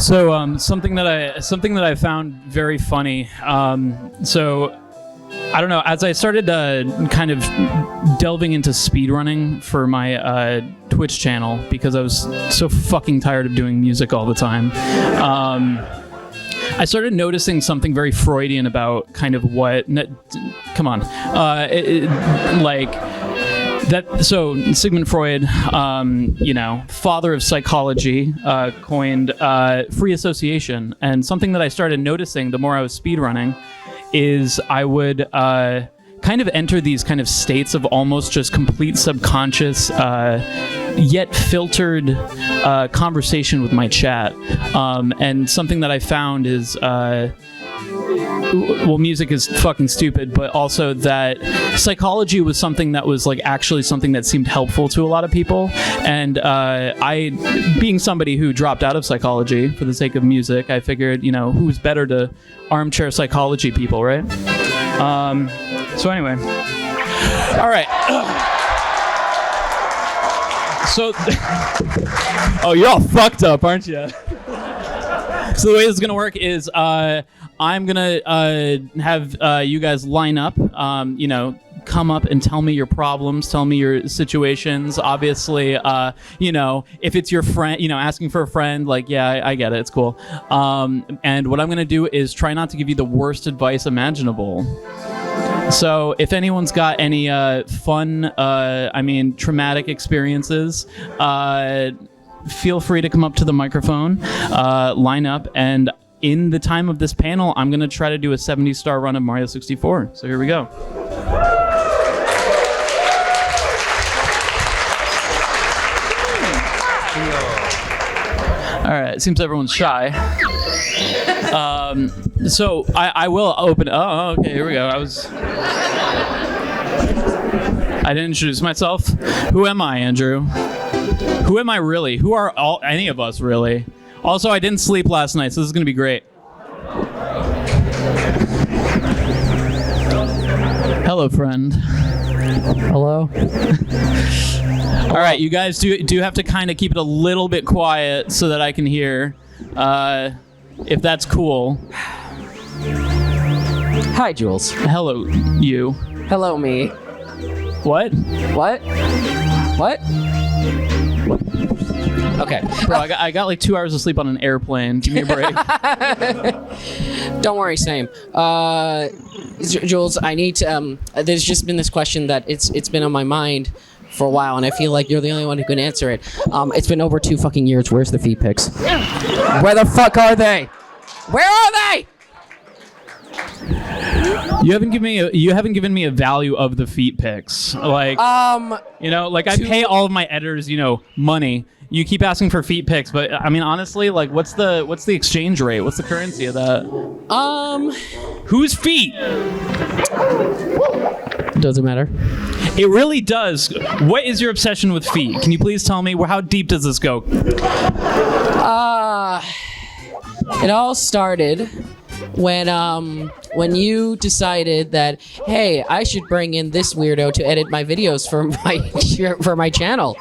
So something that I found very funny. So I don't know. As I started kind of delving into speedrunning for my Twitch channel, because I was so fucking tired of doing music all the time, I started noticing something very Freudian about kind of what. Come on, like. So Sigmund Freud, father of psychology, coined free association. And something that I started noticing the more I was speedrunning is I would kind of enter these kind of states of almost just complete subconscious, yet filtered conversation with my chat. And something that I found is... well, music is fucking stupid, but also that psychology was something that was like actually something that seemed helpful to a lot of people. And I, being somebody who dropped out of psychology for the sake of music, I figured, who's better to armchair psychology people, right? So anyway, all right. So, oh, you're all fucked up, aren't you? So the way this is gonna work is I'm gonna have you guys line up, come up and tell me your problems, tell me your situations. Obviously, if it's your friend, asking for a friend, like, yeah, I get it, it's cool. And what I'm gonna do is try not to give you the worst advice imaginable. So if anyone's got any fun, traumatic experiences, feel free to come up to the microphone, line up, and in the time of this panel, I'm going to try to do a 70-star run of Mario 64. So here we go. All right, seems everyone's shy. So I will open... Oh, okay, here we go. I didn't introduce myself. Who am I, Andrew? Who am I really? Who are any of us really? Also, I didn't sleep last night, so this is going to be great. Hello, friend. Hello. All right, you guys do have to kind of keep it a little bit quiet so that I can hear, if that's cool. Hi, Jules. Hello, you. Hello, me. What? What? Okay. Bro, I got like 2 hours of sleep on an airplane. Give me a break. Don't worry, same. Jules, I need to... there's just been this question that it's been on my mind for a while, and I feel like you're the only one who can answer it. It's been over 2 fucking years. Where's the feet pics? Where the fuck are they? Where are they? You haven't given me a value of the feet pics. Like, I pay all of my editors, money. You keep asking for feet pics, but I mean, honestly, like, what's the exchange rate? What's the currency of that? Whose feet? Doesn't matter. It really does. What is your obsession with feet? Can you please tell me? How deep does this go? It all started when you decided that, hey, I should bring in this weirdo to edit my videos for my channel.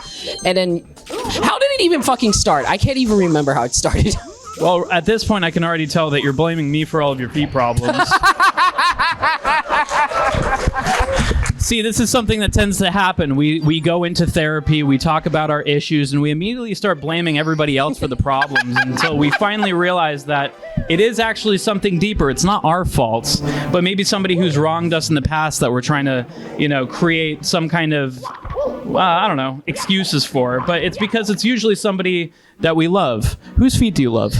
And then, how did it even fucking start? I can't even remember how it started. Well, at this point, I can already tell that you're blaming me for all of your feet problems. See, this is something that tends to happen. We go into therapy, we talk about our issues, and we immediately start blaming everybody else for the problems until we finally realize that it is actually something deeper. It's not our faults, but maybe somebody who's wronged us in the past that we're trying to, create some kind of, excuses for. But it's because it's usually somebody that we love. Whose feet do you love?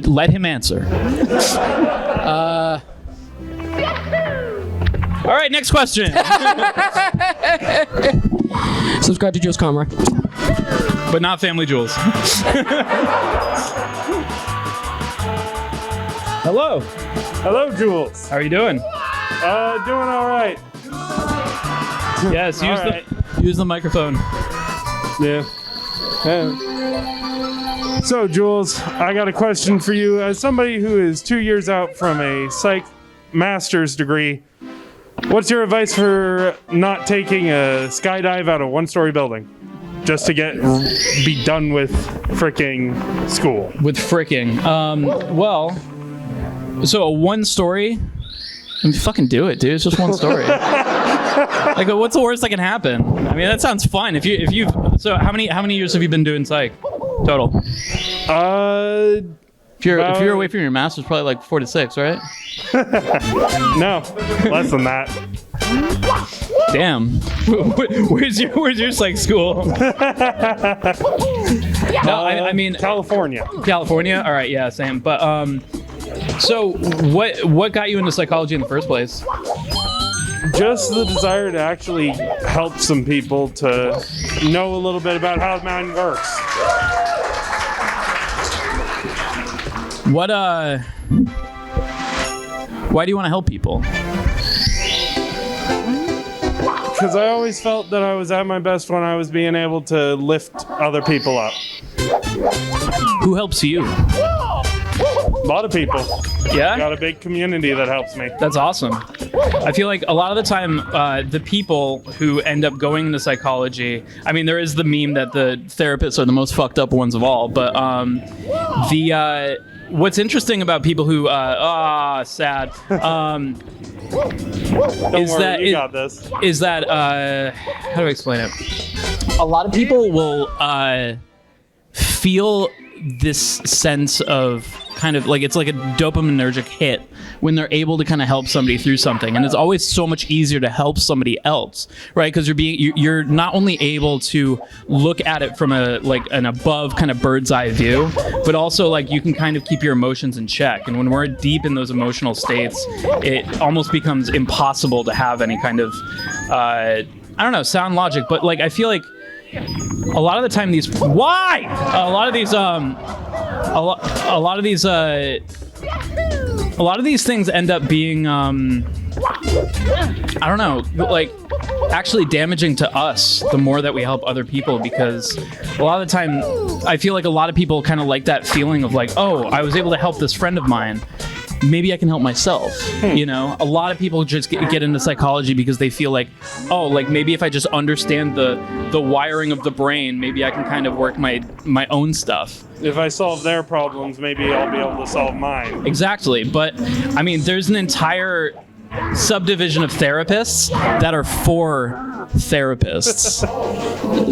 Let him answer. All right, next question. Subscribe to Jules Comra. But not FamilyJules. Hello. Hello, Jules. How are you doing? Doing all right. Yes, use the microphone. Yeah. So, Jules, I got a question for you. As somebody who is 2 years out from a psych master's degree, what's your advice for not taking a skydive out of a one-story building? just to be done with fricking school. With fricking. Well, so one story. I mean, fucking do it, dude. It's just one story. Like, what's the worst that can happen? I mean, that sounds fun. If you so how many years have you been doing psych total? If you're away from your master's, probably like 4 to 6, right? No, less than that. Damn. Where's your psych school? No, I mean California. California. All right, yeah, same. But so what got you into psychology in the first place? Just the desire to actually help some people to know a little bit about how the mind works. Why do you want to help people? Because I always felt that I was at my best when I was being able to lift other people up. Who helps you? A lot of people. Yeah? Got a big community that helps me. That's awesome. I feel like a lot of the time, the people who end up going into psychology, I mean, there is the meme that the therapists are the most fucked up ones of all, but what's interesting about people who, sad, is that, how do I explain it? A lot of people will feel this sense of kind of like, it's like a dopaminergic hit when they're able to kind of help somebody through something. And it's always so much easier to help somebody else, right? Because you're not only able to look at it from an above kind of bird's eye view, but also like you can kind of keep your emotions in check. And when we're deep in those emotional states, it almost becomes impossible to have any kind of, I don't know, sound logic, but like I feel like a lot of the time these things end up being I don't know, like actually damaging to us the more that we help other people, because a lot of the time I feel like a lot of people kind of like that feeling of like, oh, I was able to help this friend of mine, maybe I can help myself. You know, a lot of people just get into psychology because they feel like, oh, like maybe if I just understand the wiring of the brain, maybe I can kind of work my own stuff. If I solve their problems, maybe I'll be able to solve mine. Exactly. But I mean, there's an entire subdivision of therapists that are for therapists.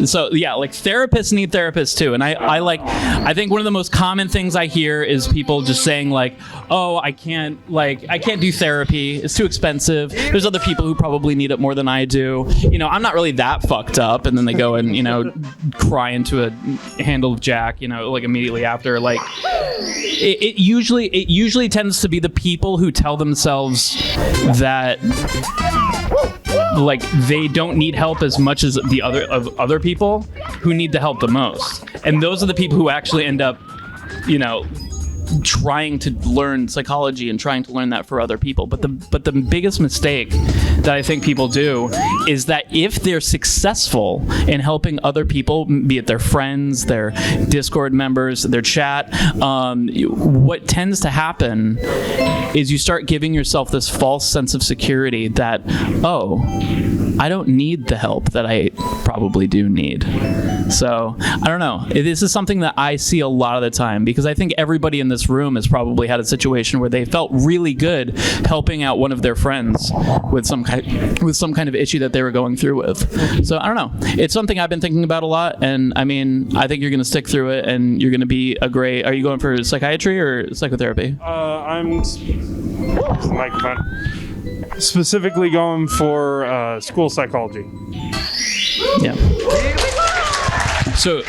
So yeah, like therapists need therapists too. And I think one of the most common things I hear is people just saying like, oh, I can't do therapy. It's too expensive. There's other people who probably need it more than I do. You know, I'm not really that fucked up. And then they go and, you know, cry into a handle of Jack, you know, like immediately after. Like it usually tends to be the people who tell themselves that like they don't need help as much as the other people who need the help the most. And those are the people who actually end up, you know, trying to learn psychology and trying to learn that for other people. But the biggest mistake that I think people do is that if they're successful in helping other people, be it their friends, their Discord members, their chat, what tends to happen is you start giving yourself this false sense of security that, oh, I don't need the help that I probably do need. So I don't know. This is something that I see a lot of the time, because I think everybody in this room has probably had a situation where they felt really good helping out one of their friends with some kind of issue that they were going through with. So I don't know. It's something I've been thinking about a lot, and I mean, I think you're going to stick through it, and you're going to be a great. Are you going for psychiatry or psychotherapy? I'm the microphone. Specifically going for school psychology. Yeah. So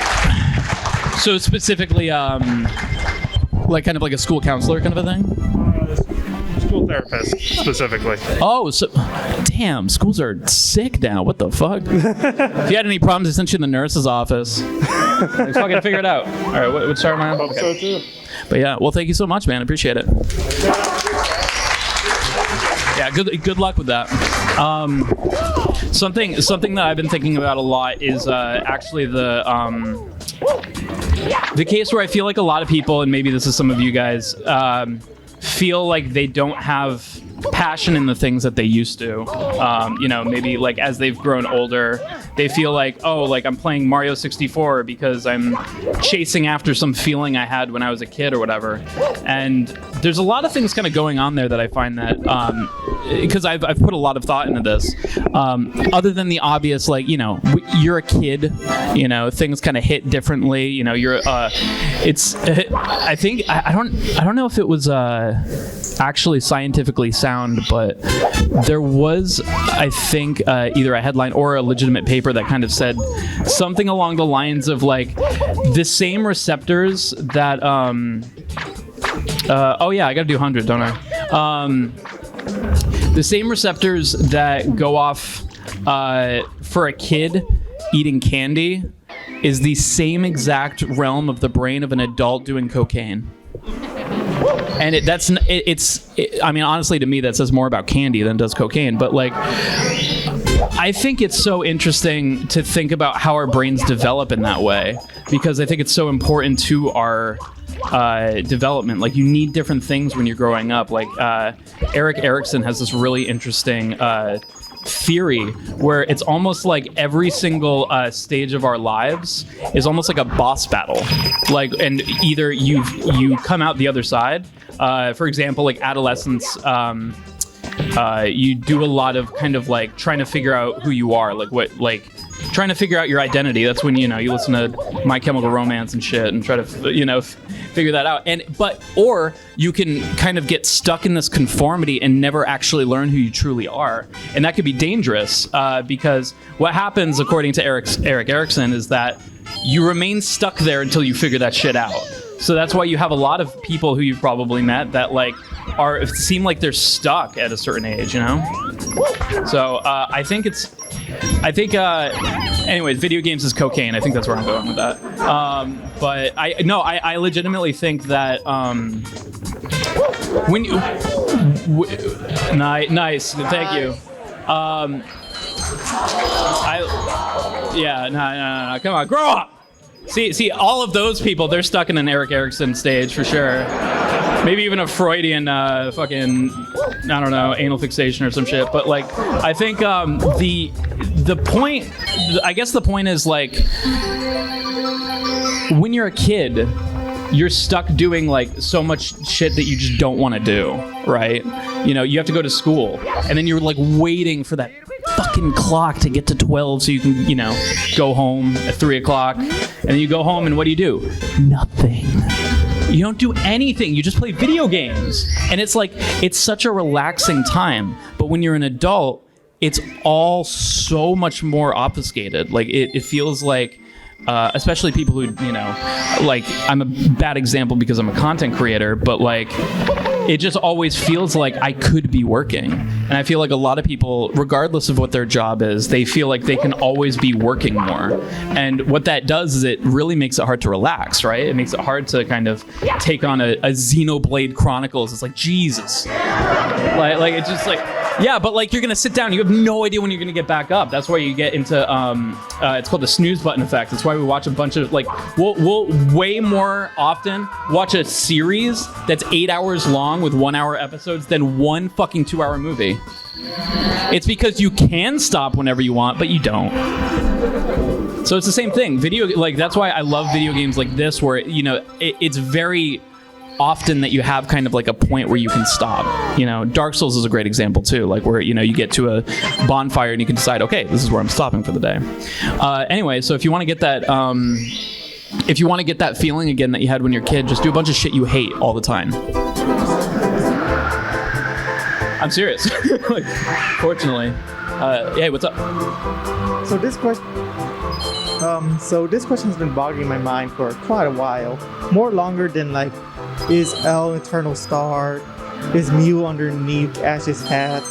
specifically, like kind of like a school counselor kind of a thing? School therapist, specifically. Oh, so damn, schools are sick now. What the fuck? If you had any problems, I sent you in the nurse's office. Like, fucking figure it out. All right, what start my Okay. So too. But yeah, well, thank you so much, man. I appreciate it. Yeah, good luck with that. Something that I've been thinking about a lot is actually the case where I feel like a lot of people, and maybe this is some of you guys, feel like they don't have passion in the things that they used to. You know, maybe like as they've grown older, they feel like, oh, like I'm playing Mario 64 because I'm chasing after some feeling I had when I was a kid or whatever. And there's a lot of things kind of going on there that I find that, because I've put a lot of thought into this. Other than the obvious, like, you know, you're a kid, you know, things kind of hit differently. You know, I think, I don't know if it was actually scientifically sound, but there was, I think, either a headline or a legitimate paper that kind of said something along the lines of like the same receptors that oh yeah, I gotta do 100, don't I? The same receptors that go off for a kid eating candy is the same exact realm of the brain of an adult doing cocaine. And I mean, honestly, to me, that says more about candy than does cocaine. But like, I think it's so interesting to think about how our brains develop in that way, because I think it's so important to our development. Like, you need different things when you're growing up. Like, Erik Erikson has this really interesting theory where it's almost like every single stage of our lives is almost like a boss battle. Like, and either you come out the other side. For example, like adolescence, you do a lot of kind of like trying to figure out who you are, trying to figure out your identity. That's when, you know, you listen to My Chemical Romance and shit and try to, you know, figure that out. Or you can kind of get stuck in this conformity and never actually learn who you truly are. And that could be dangerous, because what happens, according to Erik Erikson, is that you remain stuck there until you figure that shit out. So that's why you have a lot of people who you've probably met that like seem like they're stuck at a certain age, you know? So anyways, video games is cocaine. I think that's where I'm going with that. But I legitimately think that when you nice, thank you. No, come on, grow up. See, all of those people, they're stuck in an Erik Erikson stage for sure. Maybe even a Freudian fucking, I don't know, anal fixation or some shit. But like, I think the point, I guess the point is like, when you're a kid, you're stuck doing like so much shit that you just don't want to do, right? You know, you have to go to school, and then you're like waiting for that fucking clock to get to 12 so you can, you know, go home at 3 o'clock. And then you go home and what do? Nothing. You don't do anything. You just play video games. And it's like, it's such a relaxing time. But when you're an adult, it's all so much more obfuscated. Like, it feels like, especially people who, you know, like, I'm a bad example because I'm a content creator, but like, it just always feels like I could be working. And I feel like a lot of people, regardless of what their job is, they feel like they can always be working more. And what that does is it really makes it hard to relax, right? It makes it hard to kind of take on a Xenoblade Chronicles. It's like, Jesus. Like it's just like, yeah, but like, you're gonna sit down, you have no idea when you're gonna get back up. That's why you get into, it's called the snooze button effect. That's why we watch a bunch of, like, we'll way more often watch a series that's 8 hours long with 1 hour episodes than one fucking 2 hour movie. It's because you can stop whenever you want, but you don't. So it's the same thing. That's why I love video games like this, where, you know, it's very often that you have kind of like a point where you can stop. You know, Dark Souls is a great example too, like where, you know, you get to a bonfire and you can decide, okay, this is where I'm stopping for the day. Anyway, so if you want to get that feeling again that you had when you're a kid, just do a bunch of shit you hate all the time. I'm serious. Like, fortunately. Hey, what's up? So this question has been boggling my mind for quite a while, more longer than like, is L Eternal Star? Is Mew underneath Ash's hat?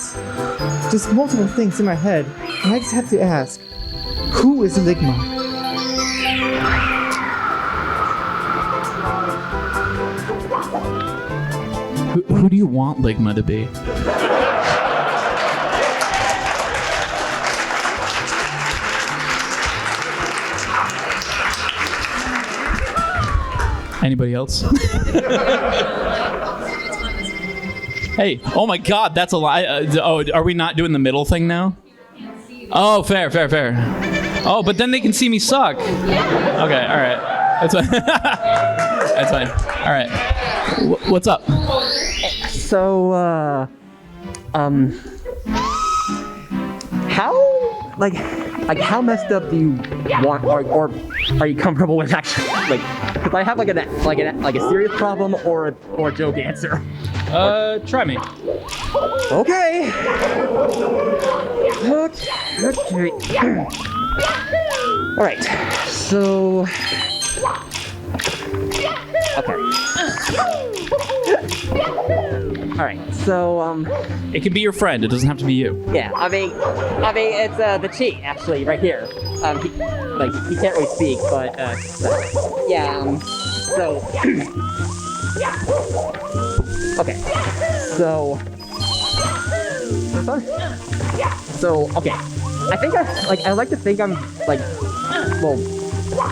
Just multiple things in my head, and I just have to ask, who is Ligma? Who do you want Ligma to be? Anybody else? Hey, oh my God, that's a lie. Are we not doing the middle thing now? Oh, fair. Oh, but then they can see me suck. Okay, all right. That's fine. That's fine. All right. What's up? So, how messed up do you want, or are you comfortable with actually, like, because I have like a serious problem or a joke answer. Try me. Okay. All right. So. Okay. All right. So it can be your friend. It doesn't have to be you. yeah. I mean, it's the cheat actually right here. He can't really speak, but yeah. So. Okay. So okay. I think I like to think I'm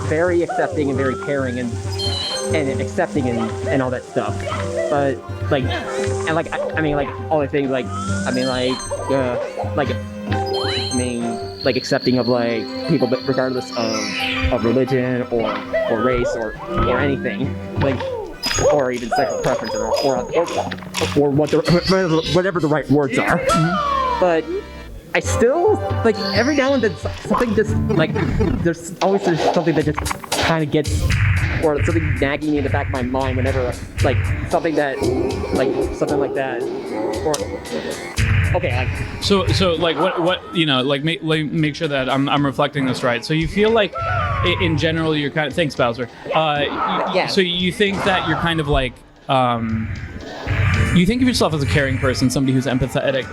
very accepting and very caring and accepting and all that stuff, but all the things accepting of people regardless of religion or race or anything, or even sexual preference or whatever the right words are. But I still every now and then something just there's something that just kind of gets, or something nagging me in the back of my mind whenever something like that, or okay, so what make sure that I'm reflecting this right. So you feel like in general you're kind of, thanks Bowser, yeah. So you think that you're kind of you think of yourself as a caring person, somebody who's empathetic,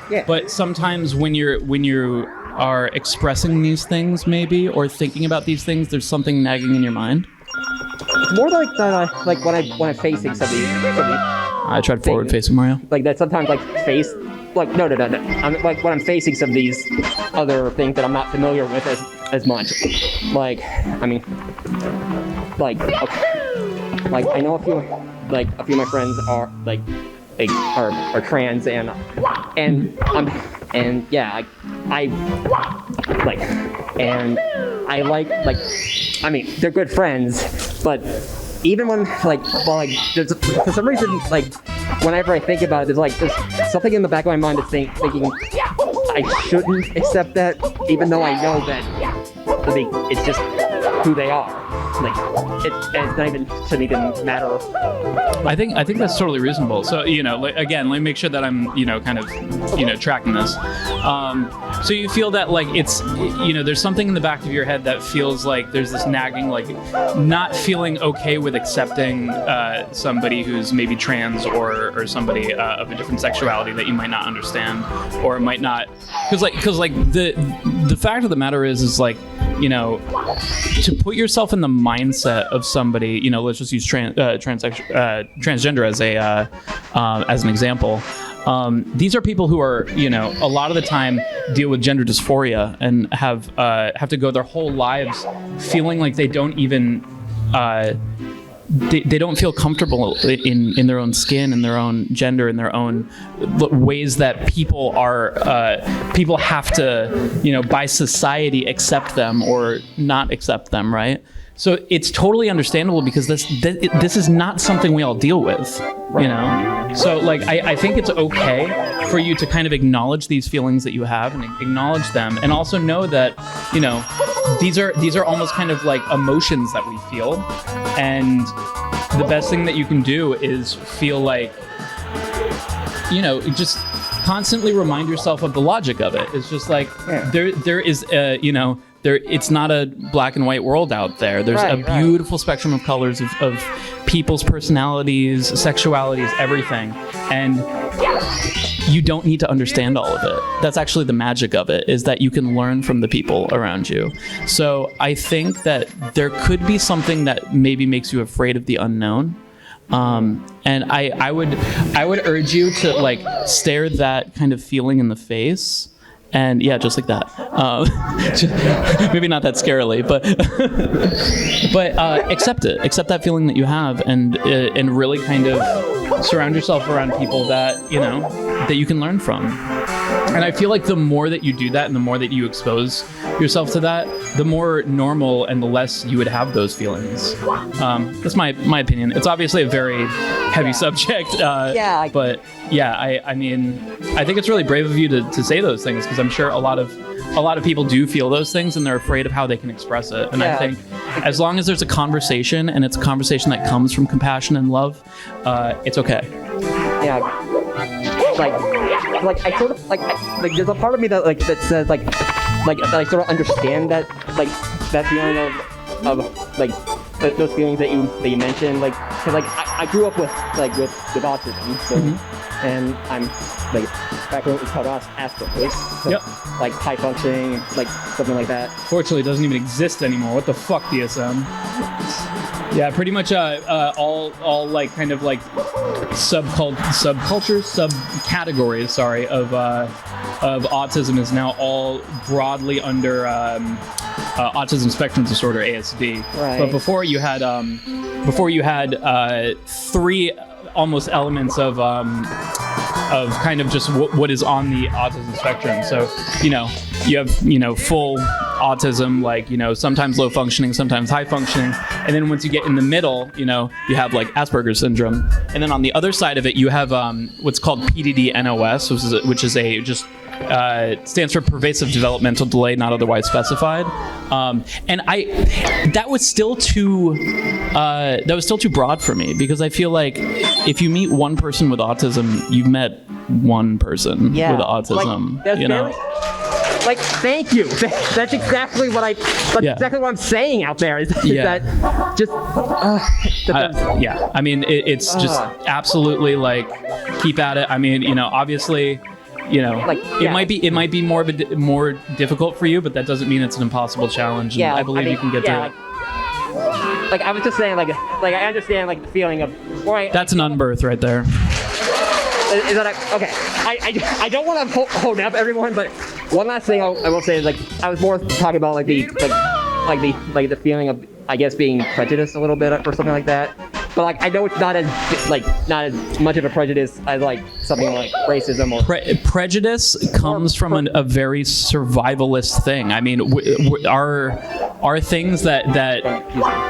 yeah. But sometimes when you are expressing these things maybe, or thinking about these things, there's something nagging in your mind. It's more like that. When I'm facing something. I tried forward facing Mario. Like that sometimes face. No. I'm when I'm facing some of these other things that I'm not familiar with as much. Okay. I know a few of my friends are are trans and yeah, they're good friends, but even when there's for some reason whenever I think about it, there's something in the back of my mind that's thinking I shouldn't accept that, even though I know that it's just who they are. It's not even, shouldn't even matter. I think that's totally reasonable. So again, let me make sure that I'm kind of tracking this. So you feel that it's there's something in the back of your head that feels like there's this nagging, not feeling okay with accepting somebody who's maybe trans or somebody of a different sexuality that you might not understand or might not, because the fact of the matter is to put yourself in the mindset of somebody, let's just use transgender as an example. These are people who are, a lot of the time deal with gender dysphoria and have to go their whole lives feeling like they don't even they don't feel comfortable in their own skin, in their own gender, in their own ways that people have to, by society accept them or not accept them, right? So it's totally understandable because this is not something we all deal with, So I think it's okay for you to kind of acknowledge these feelings that you have and acknowledge them, and also know that these are almost kind of like emotions that we feel, and the best thing that you can do is feel just constantly remind yourself of the logic of it. It's just there is it's not a black and white world out there. There's a beautiful spectrum of colors of people's personalities, sexualities, everything. And you don't need to understand all of it. That's actually the magic of it, is that you can learn from the people around you. So I think that there could be something that maybe makes you afraid of the unknown. And I would urge you to stare that kind of feeling in the face. And yeah, just like that. Maybe not that scarily, but accept it. Accept that feeling that you have, and really kind of surround yourself around people that that you can learn from. And I feel like the more that you do that and the more that you expose yourself to that, the more normal and the less you would have those feelings. That's my opinion. It's obviously a very heavy subject. But yeah, I mean, I think it's really brave of you to say those things, because I'm sure a lot of people do feel those things and they're afraid of how they can express it. And I think as long as there's a conversation and it's a conversation that comes from compassion and love, it's okay. Yeah. Like I sort of like there's a part of me that that says that I sort of understand that that feeling of those feelings that you mentioned, because I grew up with autism, so and I'm back when it was called Asperger's, so, high functioning, something like that. Fortunately, it doesn't even exist anymore. What the fuck, DSM? Yeah, pretty much all kind of subcultures, subcategories, of autism is now all broadly under autism spectrum disorder, ASD. Right. But before you had three almost elements of kind of just what is on the autism spectrum. So, you have, full autism, sometimes low functioning, sometimes high functioning. And then once you get in the middle, you have Asperger's syndrome. And then on the other side of it, you have what's called PDD-NOS, which is stands for pervasive developmental delay not otherwise specified. And that was still too broad for me, because I feel like if you meet one person with autism, you've met one person with autism. Thank you. That's exactly what exactly what I'm saying out there. Is that just? I mean, it's just absolutely keep at it. I mean, obviously. It might be more difficult for you, but that doesn't mean it's an impossible challenge. And I believe you can get through it. I was just saying, I understand the feeling of. That's an unbirth right there. Is that okay? I don't want to hold up everyone, but one last thing I will say is I was more talking about the feeling of, I guess, being prejudiced a little bit or something like that. But I know it's not as much of a prejudice as something like racism or prejudice comes from a very survivalist thing. I mean, are things that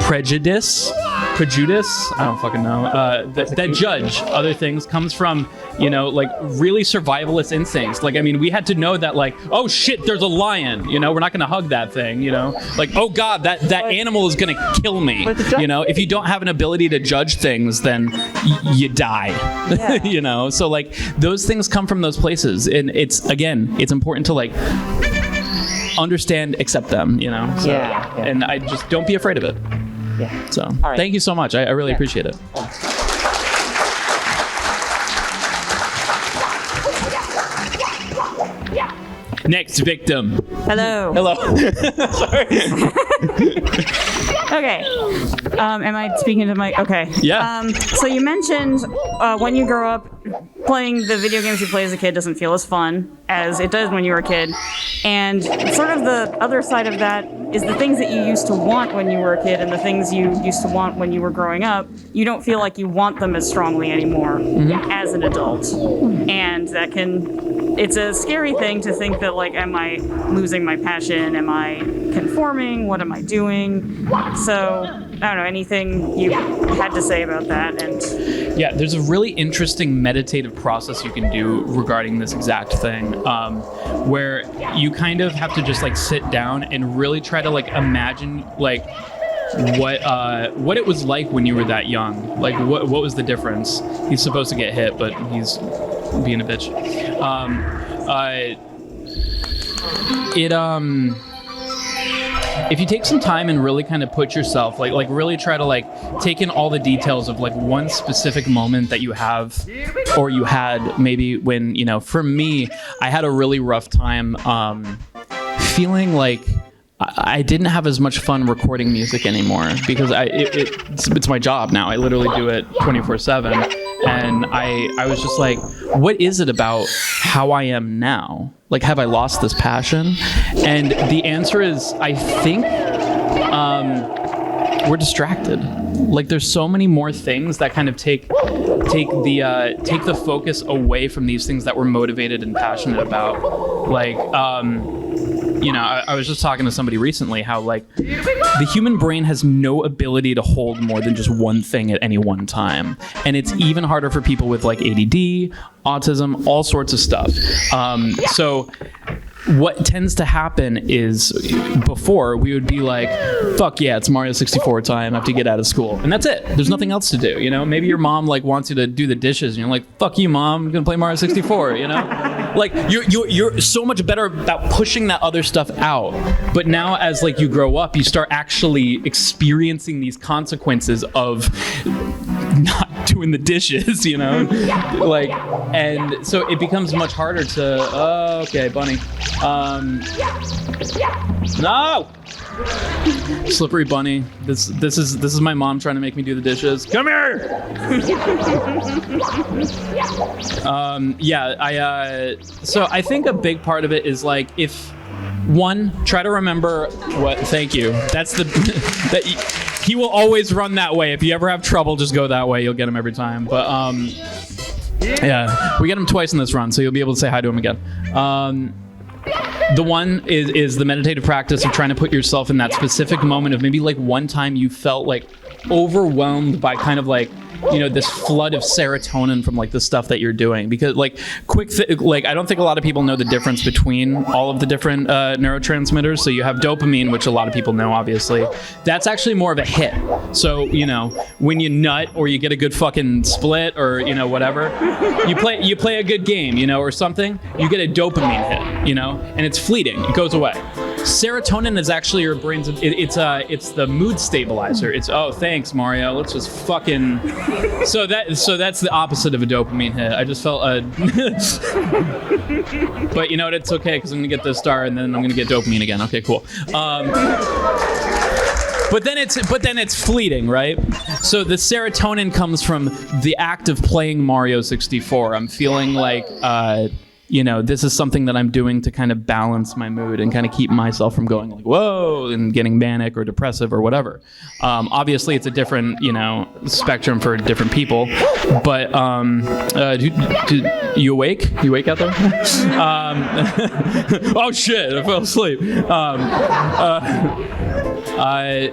prejudice, I don't fucking know, that judge other things comes from, really survivalist instincts. I mean, we had to know that oh shit, there's a lion, we're not gonna hug that thing, oh god, that animal is gonna kill me. If you don't have an ability to judge things, then you die. Yeah. So those things come from those places, and it's important to understand, accept them, so, and I just don't be afraid of it. Yeah. So thank you so much. I really appreciate it. Next victim. Hello. Sorry. Okay. Am I speaking to my? Okay. Yeah. So you mentioned when you grow up, playing the video games you play as a kid doesn't feel as fun as it does when you were a kid. And sort of the other side of that is the things that you used to want when you were a kid and the things you used to want when you were growing up, you don't feel like you want them as strongly anymore as an adult. And that it's a scary thing to think that am I losing my passion? Am I conforming? What am I doing? So I don't know, anything you had to say about that? And yeah, there's a really interesting meditative process you can do regarding this exact thing, where you kind of have to just sit down and really try to imagine what it was like when you were that young. What was the difference? He's supposed to get hit, but he's being a bitch. If you take some time and really kind of put yourself, really try to take in all the details of one specific moment that you have, or you had maybe when, for me, I had a really rough time feeling I didn't have as much fun recording music anymore, because it's my job now. I literally do it 24/7. And I was just what is it about how I am now? Have I lost this passion? And the answer is, I think we're distracted. Like there's so many more things that kind of take the focus away from these things that we're motivated and passionate about. Like, you know, I was just talking to somebody recently how like the human brain has no ability to hold more than just one thing at any one time. And it's even harder for people with like ADD, autism, all sorts of stuff. So what tends to happen is before we would be like, fuck yeah, it's Mario 64 time, I have to get out of school. And that's it. There's nothing else to do, you know? Maybe your mom like wants you to do the dishes and you're like, fuck you, mom, I'm gonna play Mario 64, you know? Like you're so much better about pushing that other stuff out. But now as like you grow up, you start actually experiencing these consequences of not doing the dishes, you know? Like, and so it becomes much harder to, okay, bunny. No! Slippery bunny. This is my mom trying to make me do the dishes. Come here! So I think a big part of it is like try to remember thank you. That's he will always run that way. If you ever have trouble, just go that way. You'll get him every time. But yeah, we get him twice in this run, so you'll be able to say hi to him again. The one is the meditative practice of trying to put yourself in that specific moment of maybe like one time you felt like overwhelmed by kind of like, you know, this flood of serotonin from like the stuff that you're doing. Because like like I don't think a lot of people know the difference between all of the different neurotransmitters. So you have dopamine, which a lot of people know, obviously. That's actually more of a hit. So, you know, when you nut or you get a good fucking split or, you know, whatever, you play a good game, you know, or something, you get a dopamine hit, you know, and it's fleeting. It goes away. Serotonin is actually your brain's, it's the mood stabilizer. It's, oh, thanks, Mario. Let's just fucking... So that's the opposite of a dopamine hit. I just felt but you know what? It's okay because I'm gonna get the star and then I'm gonna get dopamine again. Okay, cool. But then it's fleeting, right? So the serotonin comes from the act of playing Mario 64. I'm feeling like, you know, this is something that I'm doing to kind of balance my mood and kind of keep myself from going like, whoa, and getting manic or depressive or whatever. Obviously, it's a different, you know, spectrum for different people. But you awake? You awake out there? Oh shit! I fell asleep.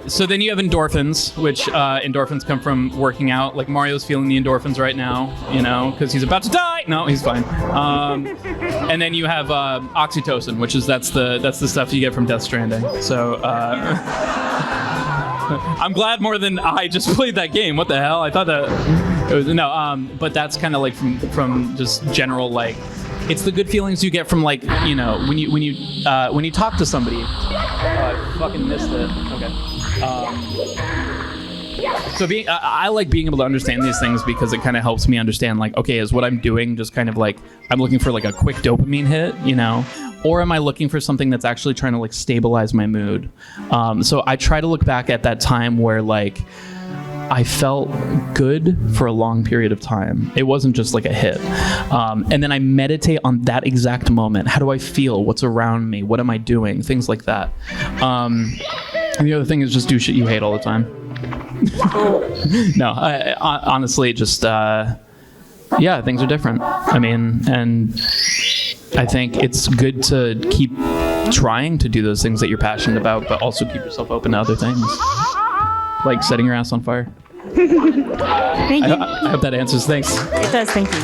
So then you have endorphins, which endorphins come from working out. Like Mario's feeling the endorphins right now, you know, because he's about to die. No, he's fine. And then you have oxytocin, which is that's the stuff you get from Death Stranding. So I'm glad more than I just played that game. What the hell? I thought that it was but that's kind of like from just general like. It's the good feelings you get from like, you know, when you talk to somebody. I fucking missed it. Okay. So I like being able to understand these things because it kind of helps me understand like, okay, is what I'm doing just kind of like I'm looking for like a quick dopamine hit, you know, or am I looking for something that's actually trying to like stabilize my mood? So I try to look back at that time where like I felt good for a long period of time. It wasn't just like a hit. And then I meditate on that exact moment. How do I feel? What's around me? What am I doing? Things like that. And the other thing is just do shit you hate all the time. No, I honestly just, yeah, things are different. I mean, and I think it's good to keep trying to do those things that you're passionate about, but also keep yourself open to other things. Like setting your ass on fire. Thank you. I hope that answers. Thanks. It does. Thank you.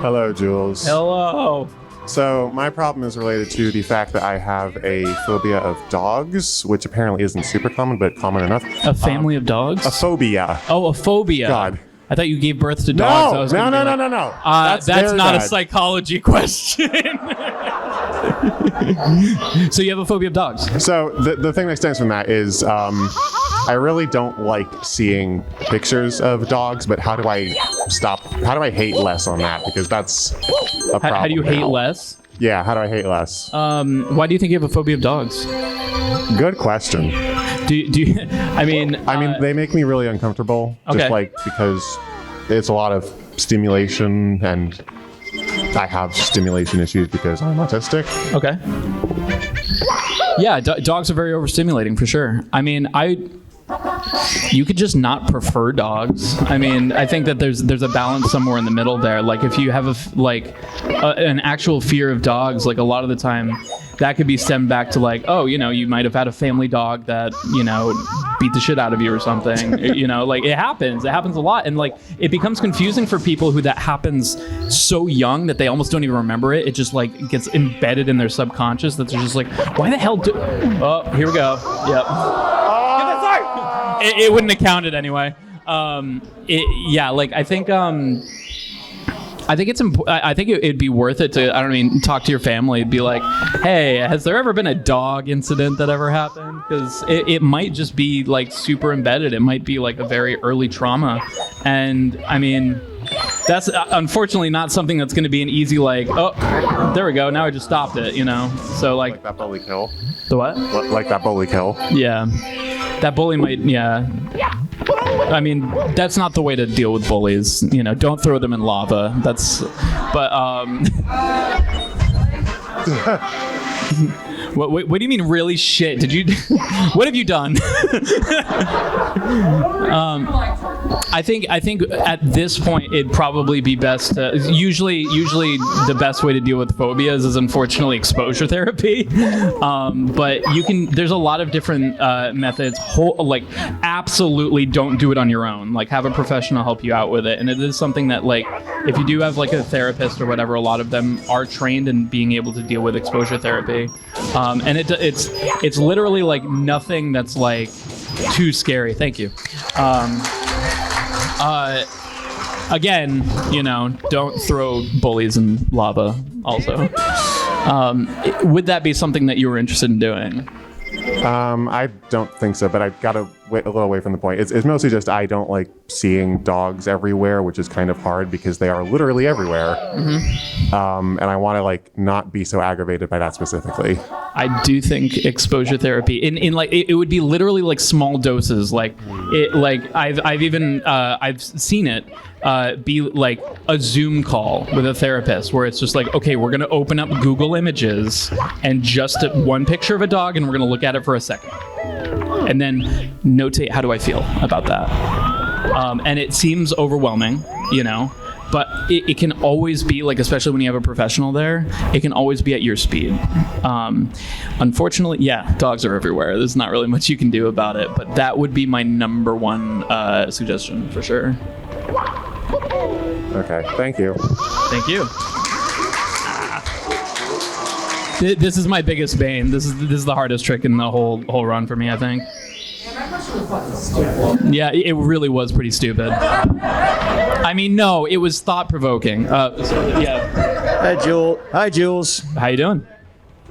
Hello, Jules. Hello. So my problem is related to the fact that I have a phobia of dogs, which apparently isn't super common, but common enough. A family of dogs? A phobia. Oh, a phobia. God. I thought you gave birth to dogs. No. That's not a psychology question. So you have a phobia of dogs? So the thing that stems from that is I really don't like seeing pictures of dogs, but how do I hate less on that? Because that's a problem. How do you hate less? Yeah, how do I hate less? Why do you think you have a phobia of dogs? Good question. Do you, I mean, they make me really uncomfortable. Okay. Just like because it's a lot of stimulation, and I have stimulation issues because I'm autistic. Okay. Yeah, dogs are very overstimulating for sure. I mean, you could just not prefer dogs. I mean, I think that there's a balance somewhere in the middle there. Like if you have an actual fear of dogs, like a lot of the time that could be stemmed back to like, oh, you know, you might have had a family dog that, you know, beat the shit out of you or something. You know, like it happens a lot, and like it becomes confusing for people who that happens so young that they almost don't even remember it. It just like gets embedded in their subconscious that they're just like, why the hell oh, here we go. Yep. It wouldn't have counted anyway. Yeah, like I think it's I think it'd be worth it to, talk to your family. It'd be like, hey, has there ever been a dog incident that ever happened? Because it might just be like super embedded. It might be like a very early trauma, and I mean, that's unfortunately not something that's going to be an easy like, oh, there we go, now I just stopped it, you know. So like that bully kill. The what? Like that bully kill. Yeah, that bully might. Yeah. I mean, that's not the way to deal with bullies. You know, don't throw them in lava. What do you mean really shit? Did you, what have you done? I think at this point it'd probably be best to, usually the best way to deal with phobias is unfortunately exposure therapy. But there's a lot of different methods. Like absolutely don't do it on your own. Like have a professional help you out with it. And it is something that like, if you do have like a therapist or whatever, a lot of them are trained in being able to deal with exposure therapy. And it's literally like nothing that's like too scary. Thank you. Again, you know, don't throw bullies in lava also. Would that be something that you were interested in doing? I don't think so, but I gotta wait a little away from the point. It's mostly just I don't like seeing dogs everywhere, which is kind of hard because they are literally everywhere. Mm-hmm. And I want to like not be so aggravated by that specifically. I do think exposure therapy in like it would be literally like small doses. Like it, like I've seen it be like a Zoom call with a therapist where it's just like, okay, we're gonna open up Google Images and just one picture of a dog, and we're gonna look at it for a second, and then notate how do I feel about that. And it seems overwhelming, you know. But it can always be, like, especially when you have a professional there, it can always be at your speed. Unfortunately, yeah, dogs are everywhere. There's not really much you can do about it, but that would be my number one suggestion for sure. Okay, thank you. Thank you. This is my biggest bane. This is the hardest trick in the whole run for me, I think. Yeah, it really was pretty stupid. I mean, no, it was thought-provoking. Yeah. Hi, Jules. How you doing?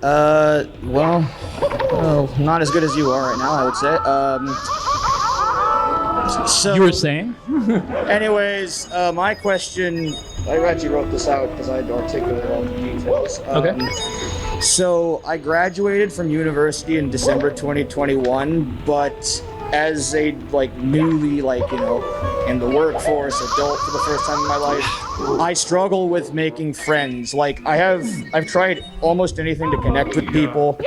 Well, not as good as you are right now, I would say. So, you were saying? Anyways, my question, I actually wrote this out because I had to articulate all the details. Okay. So I graduated from university in December 2021, but as a newly in the workforce adult for the first time in my life, I struggle with making friends. I've tried almost anything to connect with people,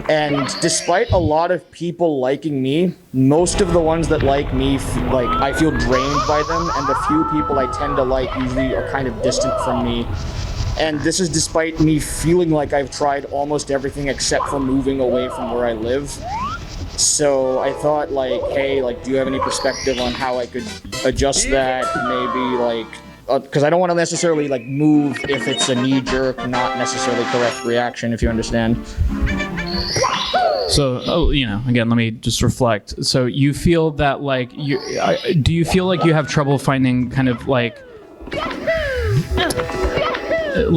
and despite a lot of people liking me, most of the ones that like me, I feel drained by them, and the few people I tend to like usually are kind of distant from me. And this is despite me feeling like I've tried almost everything except for moving away from where I live. So I thought, hey, do you have any perspective on how I could adjust that? Maybe, because I don't want to necessarily, move if it's a knee-jerk, not necessarily correct reaction, if you understand. So, again, let me just reflect. So you feel that, do you feel like you have trouble finding kind of,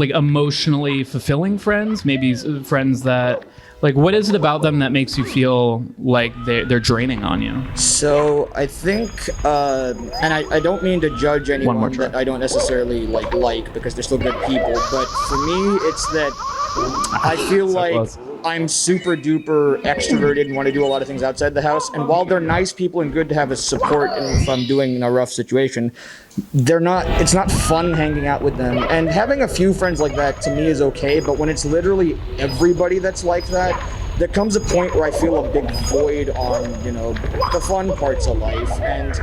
emotionally fulfilling friends? Maybe friends that... what is it about them that makes you feel like they're draining on you? So I think, and I don't mean to judge anyone that I don't necessarily like because they're still good people, but for me, it's that I feel I'm super duper extroverted and want to do a lot of things outside the house. And while they're nice people and good to have as support if I'm doing in a rough situation, it's not fun hanging out with them. And having a few friends like that to me is okay, but when it's literally everybody that's like that, there comes a point where I feel a big void on, the fun parts of life. And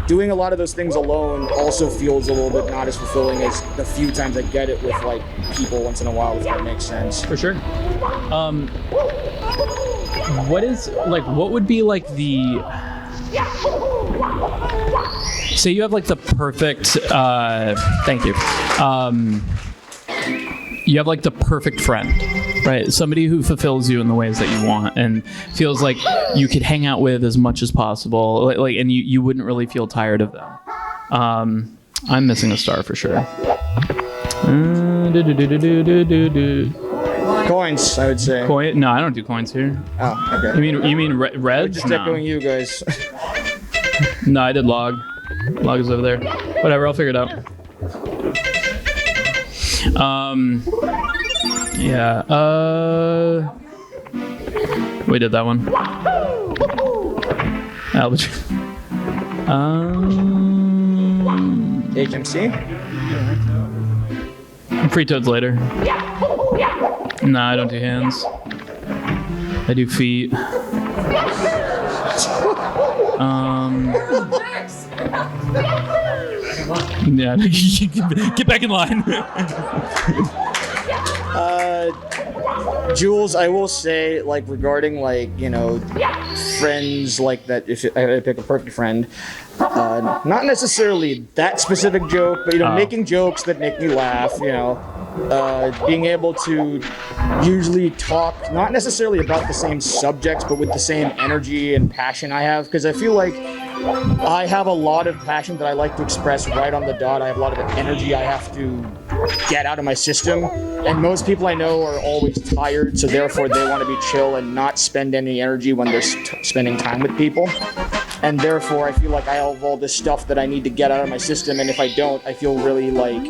doing a lot of those things alone also feels a little bit not as fulfilling as the few times I get it with like people once in a while, if that makes sense. For sure. What would be like the... Say you have like the perfect, thank you. You have like the perfect friend, right? Somebody who fulfills you in the ways that you want and feels like you could hang out with as much as possible, and you wouldn't really feel tired of them. I'm missing a star for sure. Coins, I would say. Coin? No, I don't do coins here. Oh, okay. You mean reds? Just No. echoing you guys. No, I did log. Log is over there. Whatever, I'll figure it out. Yeah, we did that one. HMC? Free toads later. Nah, I don't do hands. I do feet. Yeah, get back in line. Jules, I will say, like, regarding, like, friends like that, if I had to pick a perfect friend, not necessarily that specific joke, but, making jokes that make me laugh, being able to usually talk, not necessarily about the same subjects, but with the same energy and passion I have, because I feel like I have a lot of passion that I like to express right on the dot. I have a lot of energy I have to get out of my system, and most people I know are always tired, so therefore they want to be chill and not spend any energy when they're spending time with people. And therefore I feel like I have all this stuff that I need to get out of my system, and if I don't, I feel really like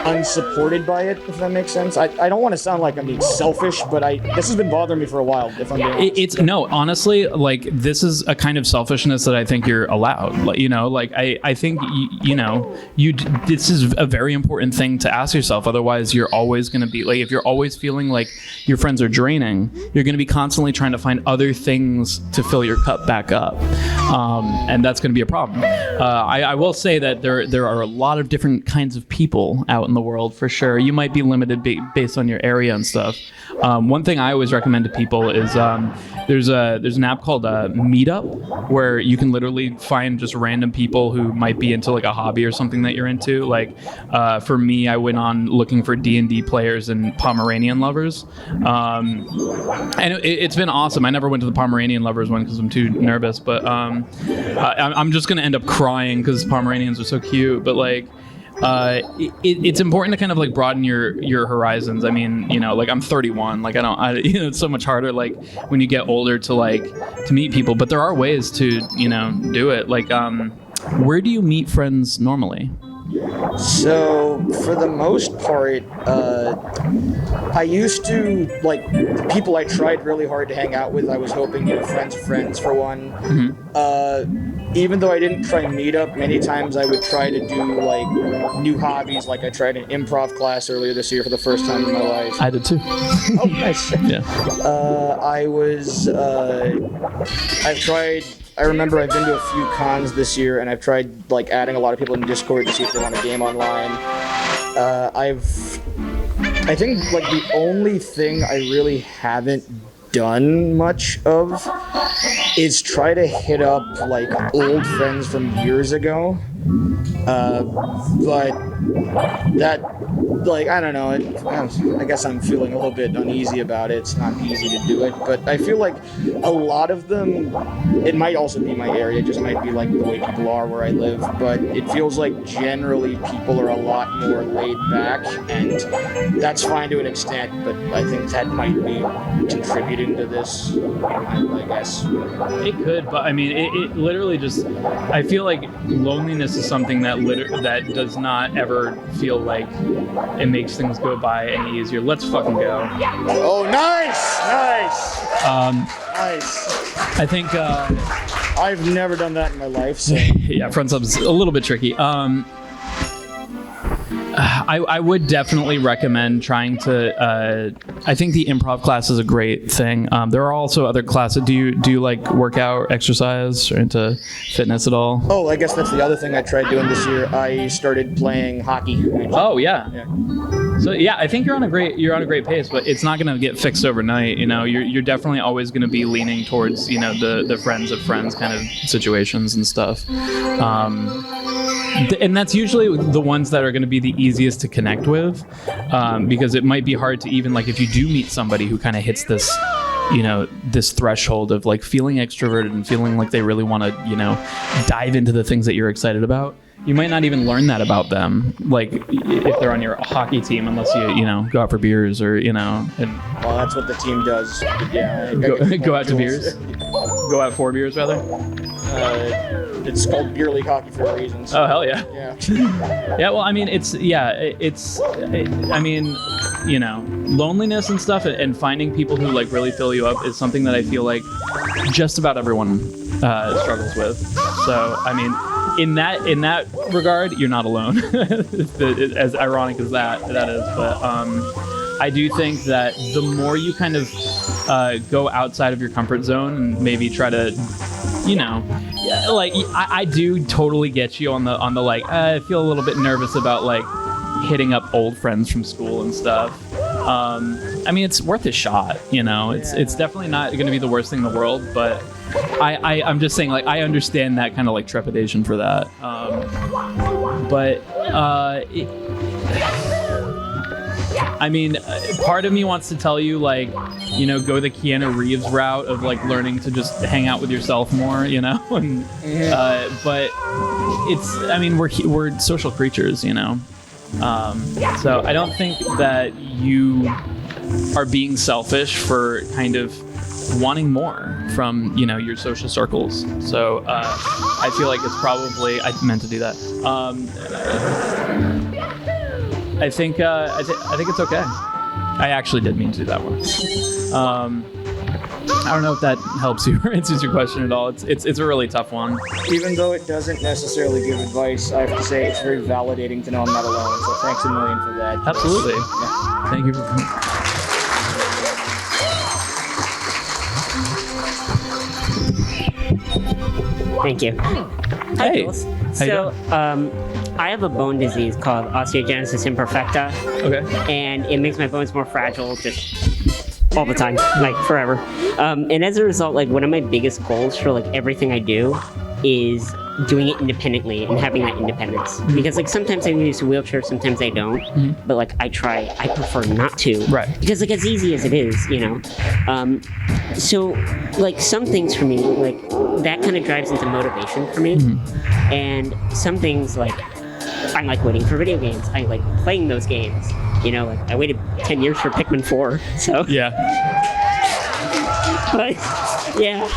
unsupported by it, if that makes sense. I don't want to sound like I'm being selfish, but this has been bothering me for a while, if I'm being honest. No, honestly, like, this is a kind of selfishness that I think you're allowed. I think this is a very important thing to ask yourself. Otherwise, you're always going to be like, if you're always feeling like your friends are draining, you're going to be constantly trying to find other things to fill your cup back up, and that's going to be a problem. I will say that there are a lot of different kinds of people out in the world, for sure. You might be limited based on your area and stuff. One thing I always recommend to people is there's an app called Meetup, where you can literally find just random people who might be into like a hobby or something that you're into. Like for me, I went on looking for D&D players and Pomeranian lovers, and it's been awesome. I never went to the Pomeranian lovers one because I'm too nervous, but I'm just gonna end up crying because Pomeranians are so cute. But like, it's important to kind of like broaden your horizons. I mean, like, I'm 31, like it's so much harder like when you get older to meet people, but there are ways to do it. Like, where do you meet friends normally? So, for the most part, I used to, like, the people I tried really hard to hang out with, I was hoping, friends of friends for one. Mm-hmm. Even though I didn't try Meetup, many times I would try to do, like, new hobbies. Like, I tried an improv class earlier this year for the first time in my life. I did too. Oh, nice. Yeah. I remember I've been to a few cons this year, and I've tried, like, adding a lot of people in Discord to see if they want to game online. I think, like, the only thing I really haven't done much of is try to hit up, like, old friends from years ago. But that, like, I don't know, I guess I'm feeling a little bit uneasy about it. It's not easy to do it, but I feel like a lot of them, it might also be my area, it just might be like the way people are where I live, but it feels like generally people are a lot more laid back, and that's fine to an extent, but I think that might be contributing to this, I guess. It could, but I mean, it literally just, I feel like loneliness is something that does not ever ever feel like it makes things go by any easier, let's fucking go. Oh, nice! Nice! I think I've never done that in my life, so. yeah, front sub's a little bit tricky. I would definitely recommend trying to. I think the improv class is a great thing. There are also other classes. Do you like workout, exercise, or into fitness at all? Oh, I guess that's the other thing I tried doing this year. I started playing hockey. Oh yeah. So yeah, I think you're on a great pace, but it's not gonna get fixed overnight. You know, you're definitely always gonna be leaning towards the friends of friends kind of situations and stuff. And that's usually the ones that are going to be the easiest to connect with, because it might be hard to even, like, if you do meet somebody who kind of hits this, this threshold of like feeling extroverted and feeling like they really want to, dive into the things that you're excited about. You might not even learn that about them, like if they're on your hockey team, unless you go out for beers or and well, that's what the team does. Yeah, go out to beers. Go out for beers rather. It's called beer league hockey for a reason. So. Oh hell yeah. Yeah. Yeah. Well, I mean, loneliness and stuff, and finding people who like really fill you up is something that I feel like just about everyone struggles with. So I mean, in that regard, you're not alone. As ironic as that is, but I do think that the more you kind of go outside of your comfort zone and maybe try to, like I do totally get you on the like I feel a little bit nervous about like hitting up old friends from school and stuff. I mean, it's worth a shot, it's definitely not going to be the worst thing in the world, but I'm just saying, like, I understand that kind of like trepidation for that. I mean, part of me wants to tell you, like, go the Keanu Reeves route of like learning to just hang out with yourself more, and but I mean, we're social creatures, so I don't think that you are being selfish for kind of wanting more from your social circles. So I feel like it's probably I meant to do that. I think it's okay. I actually did mean to do that one. I don't know if that helps you or answers your question at all. It's a really tough one. Even though it doesn't necessarily give advice, I have to say it's very validating to know I'm not alone. So thanks a million for that. Absolutely. Yeah. Thank you. Thank you. Hi, Hey. Jules. How you So, I have a bone disease called osteogenesis imperfecta, Okay. and it makes my bones more fragile just all the time, like forever. And as a result, like one of my biggest goals for like everything I do is doing it independently and having that independence. Because like sometimes I use a wheelchair, sometimes I don't. But like I prefer not to. Right. Because like as easy as it is, so like some things for me, like that kind of drives into motivation for me. And some things like I like waiting for video games. I like playing those games. Like I waited 10 years for Pikmin 4, so. Yeah. But, yeah.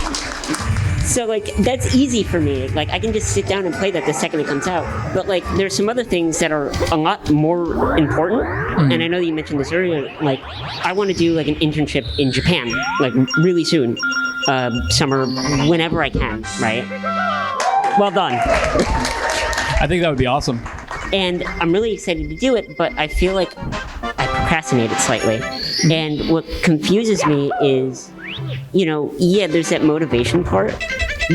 So like that's easy for me. Like I can just sit down and play that the second it comes out. But like there's some other things that are a lot more important. And I know you mentioned this earlier. Like I want to do like an internship in Japan, like really soon, summer, whenever I can. Right. Well done. I think that would be awesome. And I'm really excited to do it, but I feel like I procrastinated slightly. And what confuses me is, there's that motivation part,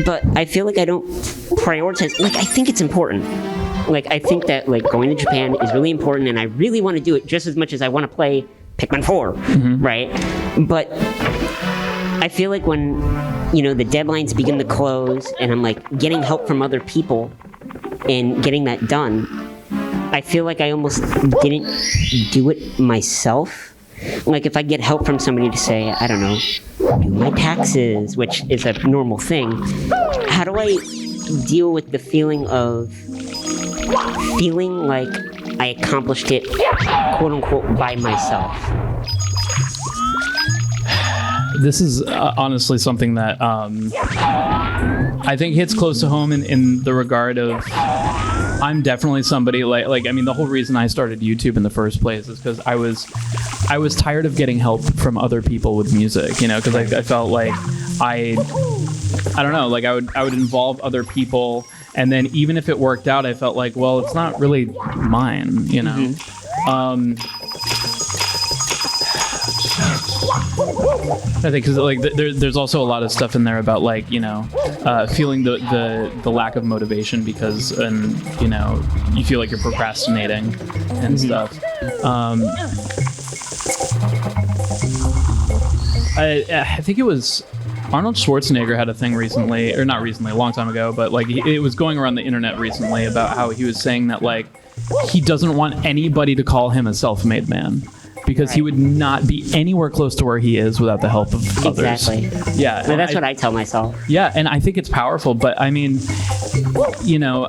but I feel like I don't prioritize. Like, I think it's important. Like, I think that, like, going to Japan is really important, and I really want to do it just as much as I want to play Pikmin 4, right? But I feel like when, the deadlines begin to close, and I'm, like, getting help from other people and getting that done, I feel like I almost didn't do it myself. Like if I get help from somebody to say, I don't know, do my taxes, which is a normal thing, how do I deal with the feeling of feeling like I accomplished it, quote unquote, by myself? this is honestly something that I think hits close to home in the regard of I'm definitely somebody like I mean the whole reason I started YouTube in the first place is because I was tired of getting help from other people with music, you know, because I felt like I don't know, like I would involve other people, and then even if it worked out, I felt like, well, it's not really mine, you know. I think because like there's also a lot of stuff in there about like, you know, feeling the lack of motivation because you know, you feel like you're procrastinating and stuff. I think it was Arnold Schwarzenegger had a thing recently, or not recently, a long time ago, but like it was going around the internet recently about how he was saying that like he doesn't want anybody to call him a self-made man because he would not be anywhere close to where he is without the help of others. Exactly. Yeah. Well, that's what I tell myself. Yeah, and I think it's powerful, but I mean, you know,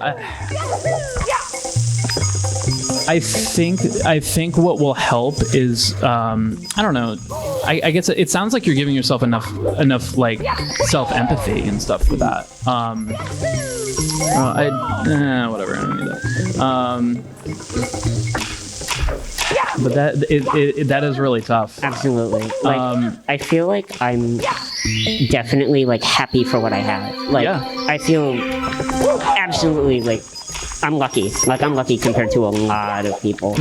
I think what will help is I don't know. I guess it sounds like you're giving yourself enough like self-empathy and stuff for that. Whatever. I don't need that. But that is really tough. Absolutely. Like I feel like I'm definitely like happy for what I have. Like I feel absolutely like I'm lucky. Like I'm lucky compared to a lot of people.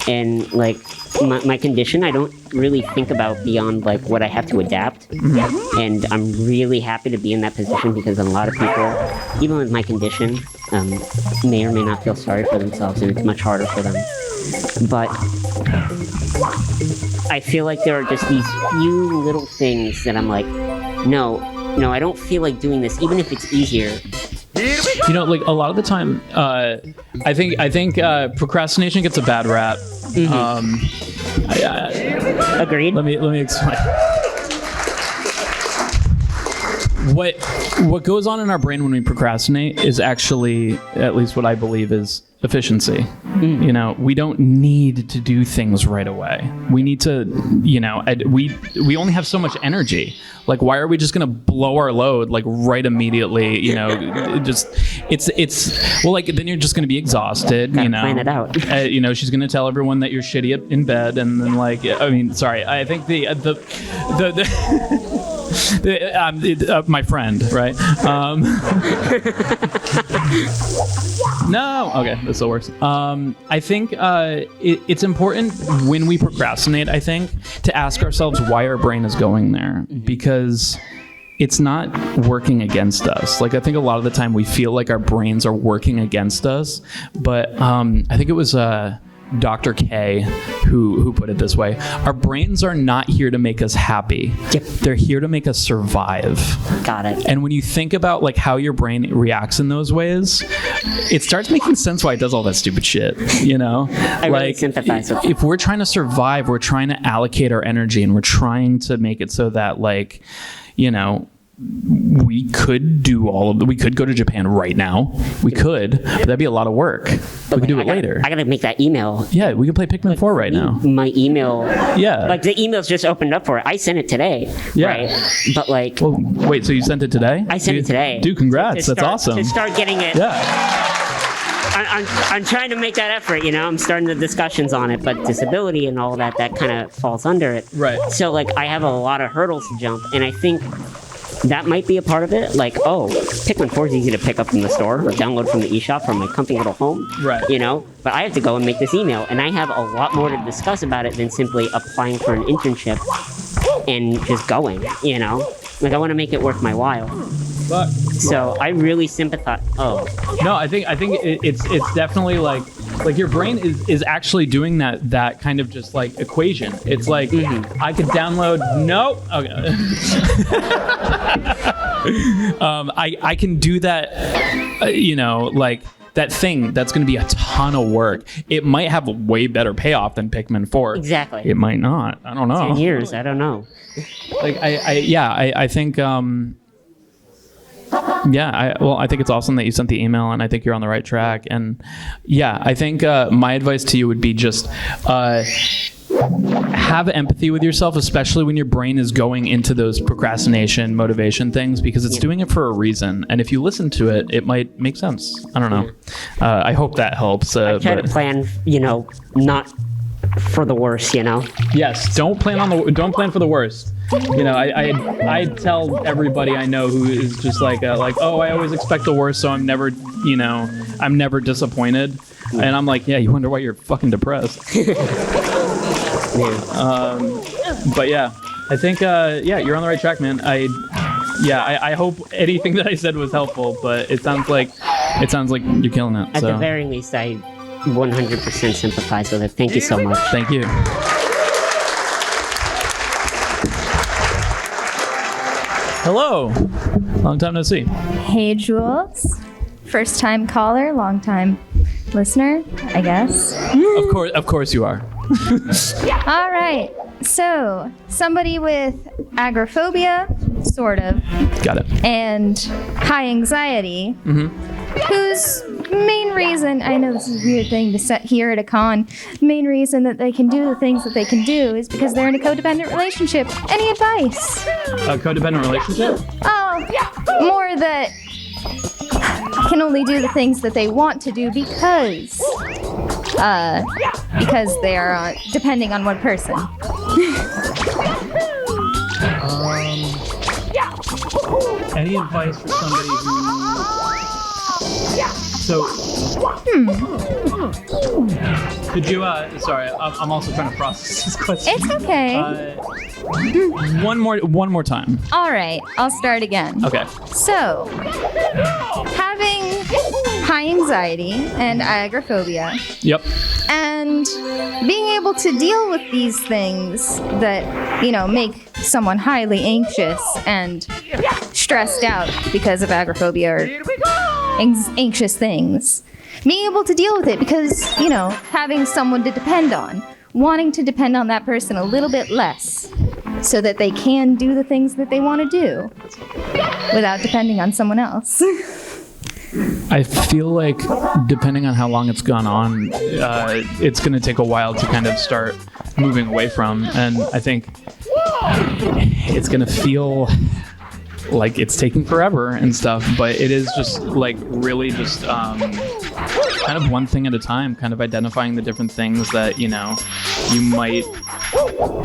And like my condition, I don't really think about beyond like what I have to adapt. And I'm really happy to be in that position because a lot of people, even with my condition, may or may not feel sorry for themselves, and it's much harder for them. But I feel like there are just these few little things that I'm like, no, I don't feel like doing this, even if it's easier. You know, like a lot of the time, I think procrastination gets a bad rap. Agreed. Let me explain. What goes on in our brain when we procrastinate is actually, at least what I believe, is efficiency. You know, we don't need to do things right away. We need to, you know, we only have so much energy. Like, why are we just gonna blow our load like right immediately? You know, it's well, like then you're just gonna be exhausted. You know, plan it out. You know, she's gonna tell everyone that you're shitty in bed, and then like, I mean, sorry, I think my friend, right? No, okay, this still works. I think it's important when we procrastinate, I think, to ask ourselves why our brain is going there, because it's not working against us. Like, I think a lot of the time we feel like our brains are working against us, but I think it was Dr. K who put it this way: our brains are not here to make us happy. Yep. They're here to make us survive. Got it. And when you think about like how your brain reacts in those ways, it starts making sense why it does all that stupid shit, you know? I really sympathize with if we're trying to survive, we're trying to allocate our energy, and we're trying to make it so that, like, you know, we could do all of we could go to Japan right now. We could, but that'd be a lot of work. We could do it later. I gotta make that email. Yeah, we could play Pikmin 4 right now. My email. Yeah. Like the email's just opened up for it. I sent it today. Yeah. Right? But like. Well, wait, so you sent it today? I sent it today. Dude, congrats. That's awesome. To start getting it. Yeah. I'm trying to make that effort, you know. I'm starting the discussions on it, but disability and all that kind of falls under it. Right. So like I have a lot of hurdles to jump, and I think that might be a part of it. Like, oh, Pikmin 4 is easy to pick up from the store or download from the eShop from my comfy little home. Right. You know, but I have to go and make this email, and I have a lot more to discuss about it than simply applying for an internship and just going, you know. Like, I want to make it worth my while. But so I really sympathize. Oh. No, I think it's definitely like your brain is actually doing that kind of just like equation. It's like I could download. No. Okay. I can do that. You know, like that thing that's going to be a ton of work. It might have a way better payoff than Pikmin 4. Exactly. It might not. I don't know. 10 years. I don't know. Like I think. I think it's awesome that you sent the email, and I think you're on the right track. And yeah, I think my advice to you would be just have empathy with yourself, especially when your brain is going into those procrastination, motivation things, because it's doing it for a reason. And if you listen to it, it might make sense. I don't know. I hope that helps. I try to plan, not for the worst, Yes, don't plan for the worst. I tell everybody I know who is just like, oh, I always expect the worst, so I'm never disappointed. And I'm like, yeah, you wonder why you're fucking depressed. But yeah, I think, you're on the right track, man. I hope anything that I said was helpful, but it sounds like you're killing it. At the very least, I 100% sympathize with it. Thank you so much. Thank you. Hello. Long time no see. Hey, Jules. First time caller, long time listener, I guess. Of course you are. All right. So, somebody with agoraphobia, sort of. Got it. And high anxiety, whose main reason, I know this is a weird thing to set here at a con, main reason that they can do the things that they can do is because they're in a codependent relationship. Any advice? A codependent relationship? Oh, more that can only do the things that they want to do because they are depending on one person. Any advice for somebody who... So... Could you, sorry, I'm also trying to process this question. It's okay. One more time. All right, I'll start again. Okay. So, having high anxiety and agoraphobia. Yep. And being able to deal with these things that, make someone highly anxious and stressed out because of agoraphobia or anxious things. Being able to deal with it because, having someone to depend on, wanting to depend on that person a little bit less so that they can do the things that they want to do without depending on someone else. I feel like depending on how long it's gone on, it's going to take a while to kind of start moving away from. And I think it's going to feel like it's taking forever and stuff, but it is just like really just kind of one thing at a time, kind of identifying the different things that, you might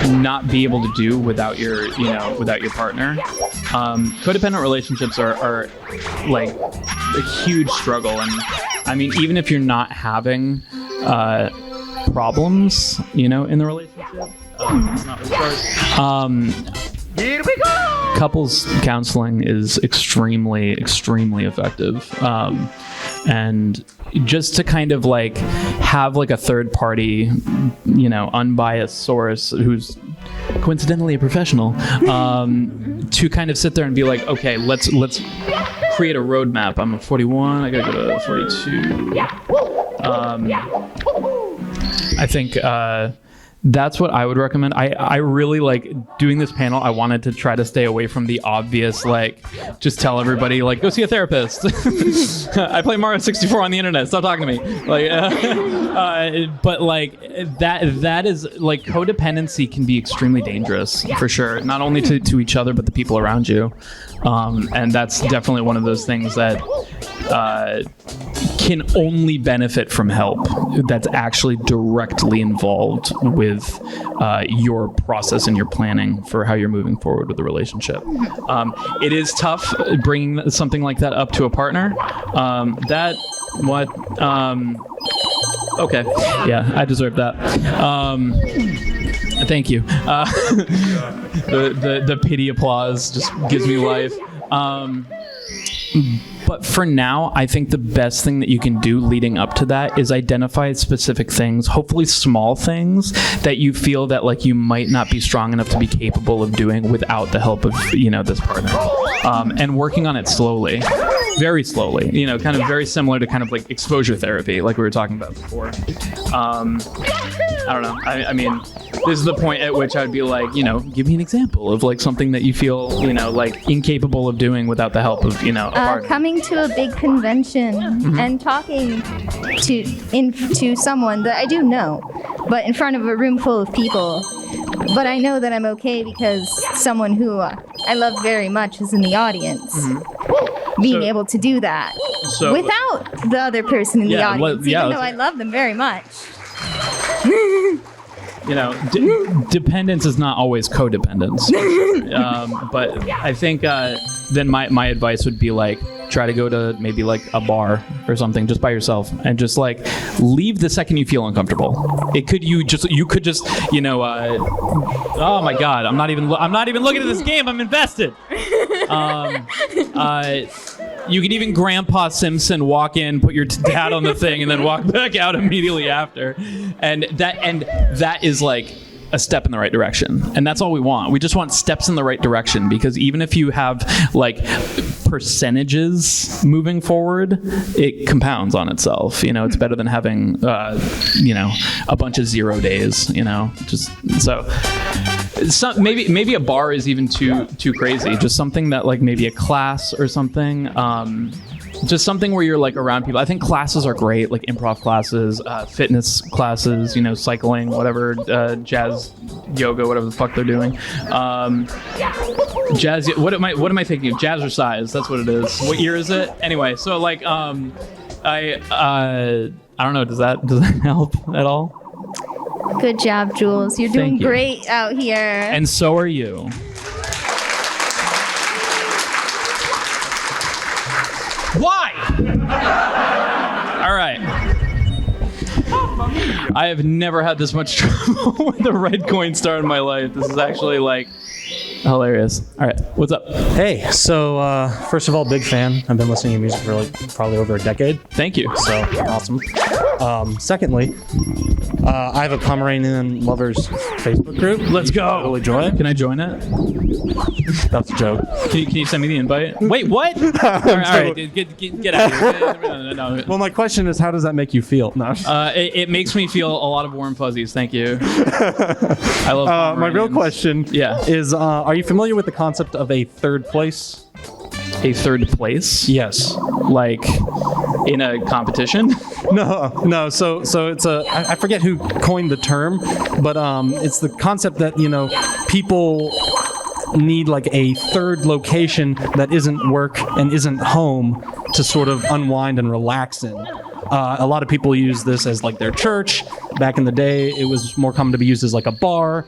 not be able to do without your partner. Codependent relationships are like a huge struggle. And I mean, even if you're not having problems, in the relationship, couples counseling is extremely, extremely effective. And just to kind of like have like a third party, unbiased source who's coincidentally a professional, to kind of sit there and be like, okay, let's create a roadmap. I'm 41, I gotta go to 42. I think that's what I would recommend. I really like doing this panel. I wanted to try to stay away from the obvious, like, just tell everybody, like, go see a therapist. I play Mario 64 on the internet. Stop talking to me. Like, but like that is like codependency can be extremely dangerous for sure. Not only to each other, but the people around you. And that's definitely one of those things that can only benefit from help that's actually directly involved with your process and your planning for how you're moving forward with the relationship. It is tough bringing something like that up to a partner. Okay, yeah, I deserve that. Thank you. The pity applause just gives me life. But for now, I think the best thing that you can do leading up to that is identify specific things, hopefully small things that you feel that like you might not be strong enough to be capable of doing without the help of, this partner. And working on it slowly, very slowly, kind of very similar to kind of like exposure therapy, like we were talking about before. I don't know. I mean, this is the point at which I'd be like, give me an example of like something that you feel, like incapable of doing without the help of, a partner. Coming to a big convention and talking to someone that I do know but in front of a room full of people. But I know that I'm okay because someone who I love very much is in the audience. Being able to do that without the other person in the audience, even though I love them very much. You know, dependence is not always codependence. But I think then my advice would be like, try to go to maybe like a bar or something just by yourself and just like leave the second you feel uncomfortable. You could just you know, oh my God, I'm not even looking at this game. I'm invested. You can even Grandpa Simpson walk in, put your dad on the thing, and then walk back out immediately after, and that is like a step in the right direction. And that's all we want. We just want steps in the right direction, because even if you have like percentages moving forward, it compounds on itself. You know, it's better than having you know, a bunch of 0 days, you know, just so. Maybe a bar is even too crazy. Just something that like maybe a class or something. Just something where you're like around people. I think classes are great, like improv classes, fitness classes, you know, cycling, whatever, jazz, yoga, whatever the fuck they're doing. Jazz. What am I thinking of? Jazzercise. That's what it is. What year is it? Anyway, so like I don't know. Does that help at all? Good job, Jules. You're doing great out here. And so are you. Why? All right. I have never had this much trouble with a red coin star in my life. This is actually like hilarious. All right, what's up? Hey, so first of all, big fan. I've been listening to music for like probably over a decade. Thank you. So awesome. Secondly, I have a Pomeranian lovers Facebook group. Let's go. Really join. Can I join it? That's a joke. Can you send me the invite? Wait, what? All right, get out of here. No. Well, my question is, how does that make you feel? No. It makes me feel a lot of warm fuzzies. Thank you. I love my real question is, are you familiar with the concept of a third place? A third place? Yes. Like in a competition? No. So it's I forget who coined the term, but it's the concept that, you know, people need like a third location that isn't work and isn't home to sort of unwind and relax in. A lot of people use this as like their church. Back in the day, it was more common to be used as like a bar,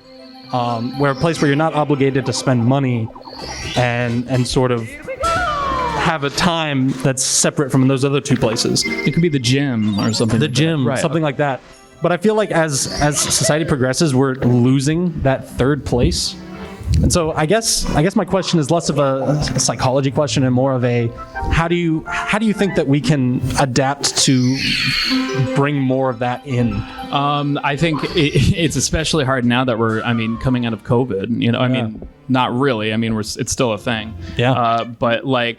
where a place where you're not obligated to spend money and sort of have a time that's separate from those other two places. It could be the gym or something. The gym, right. Something like that. But I feel like as society progresses, we're losing that third place. And so I guess my question is less of a psychology question and more of a how do you think that we can adapt to bring more of that in? I think it's especially hard now that we're coming out of COVID. You know, I mean, not really. I mean, it's still a thing. Yeah. But like,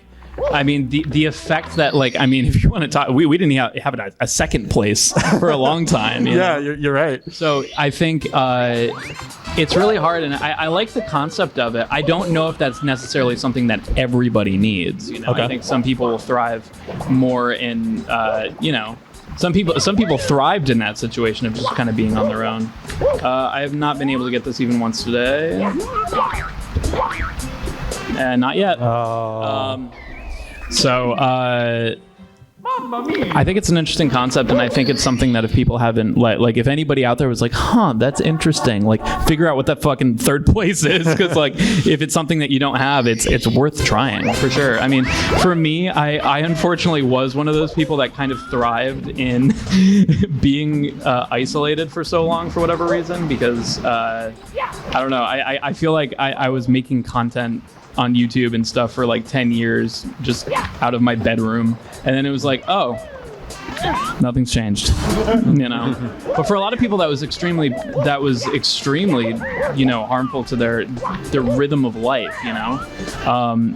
I mean, the effect that, like, I mean, if you want to talk, we didn't have a second place for a long time. You know? You're right. So I think it's really hard, and I like the concept of it. I don't know if that's necessarily something that everybody needs. You know, okay. I think some people will thrive more in, you know, some people thrived in that situation of just kind of being on their own. I have not been able to get this even once today. Not yet. So I think it's an interesting concept, and I think it's something that if people haven't, like if anybody out there was like, that's interesting, like figure out what that fucking third place is, because like if it's something that you don't have, it's worth trying for sure. I mean, for me, I unfortunately was one of those people that kind of thrived in being isolated for so long for whatever reason, because I don't know, I feel like I was making content on YouTube and stuff for like 10 years just out of my bedroom, and then it was like, oh, nothing's changed, you know. But for a lot of people that was extremely you know, harmful to their rhythm of life, you know.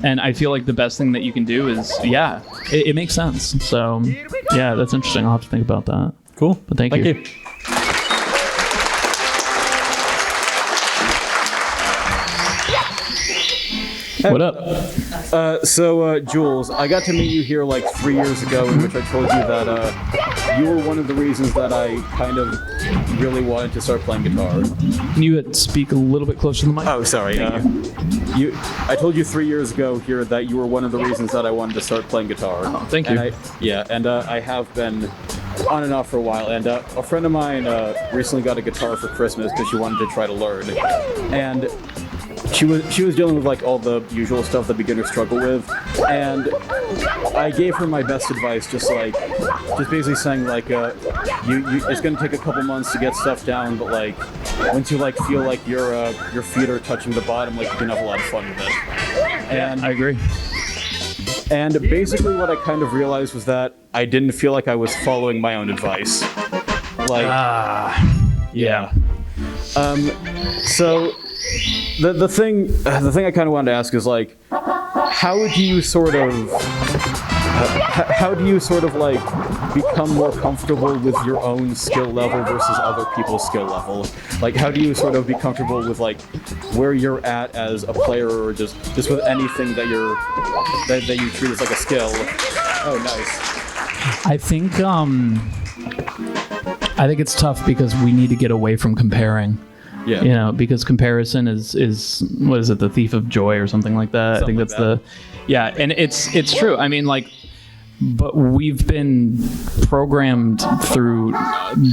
And I feel like the best thing that you can do is it makes sense. So yeah, that's interesting. I'll have to think about that. Cool. But thank you. What up? So, Jules, I got to meet you here like 3 years ago, in which I told you that you were one of the reasons that I kind of really wanted to start playing guitar. Can you speak a little bit closer to the mic? Oh, sorry. I told you 3 years ago here that you were one of the reasons that I wanted to start playing guitar. Oh, thank you. And I have been on and off for a while. And a friend of mine recently got a guitar for Christmas because she wanted to try to learn. And she was dealing with like all the usual stuff that beginners struggle with, and I gave her my best advice, just basically saying like, it's gonna take a couple months to get stuff down, but like once you like feel like your feet are touching the bottom, like you can have a lot of fun with it. And I agree. And basically what I kind of realized was that I didn't feel like I was following my own advice. Like, yeah. So the thing I kind of wanted to ask is like, how do you sort of like become more comfortable with your own skill level versus other people's skill level? Like, how do you sort of be comfortable with like where you're at as a player, or just with anything that you treat as like a skill? Oh, nice. I think it's tough because we need to get away from comparing. Yeah. You know, because comparison is what is it, the thief of joy or something like that. I think that's and it's true. I mean, like, but we've been programmed through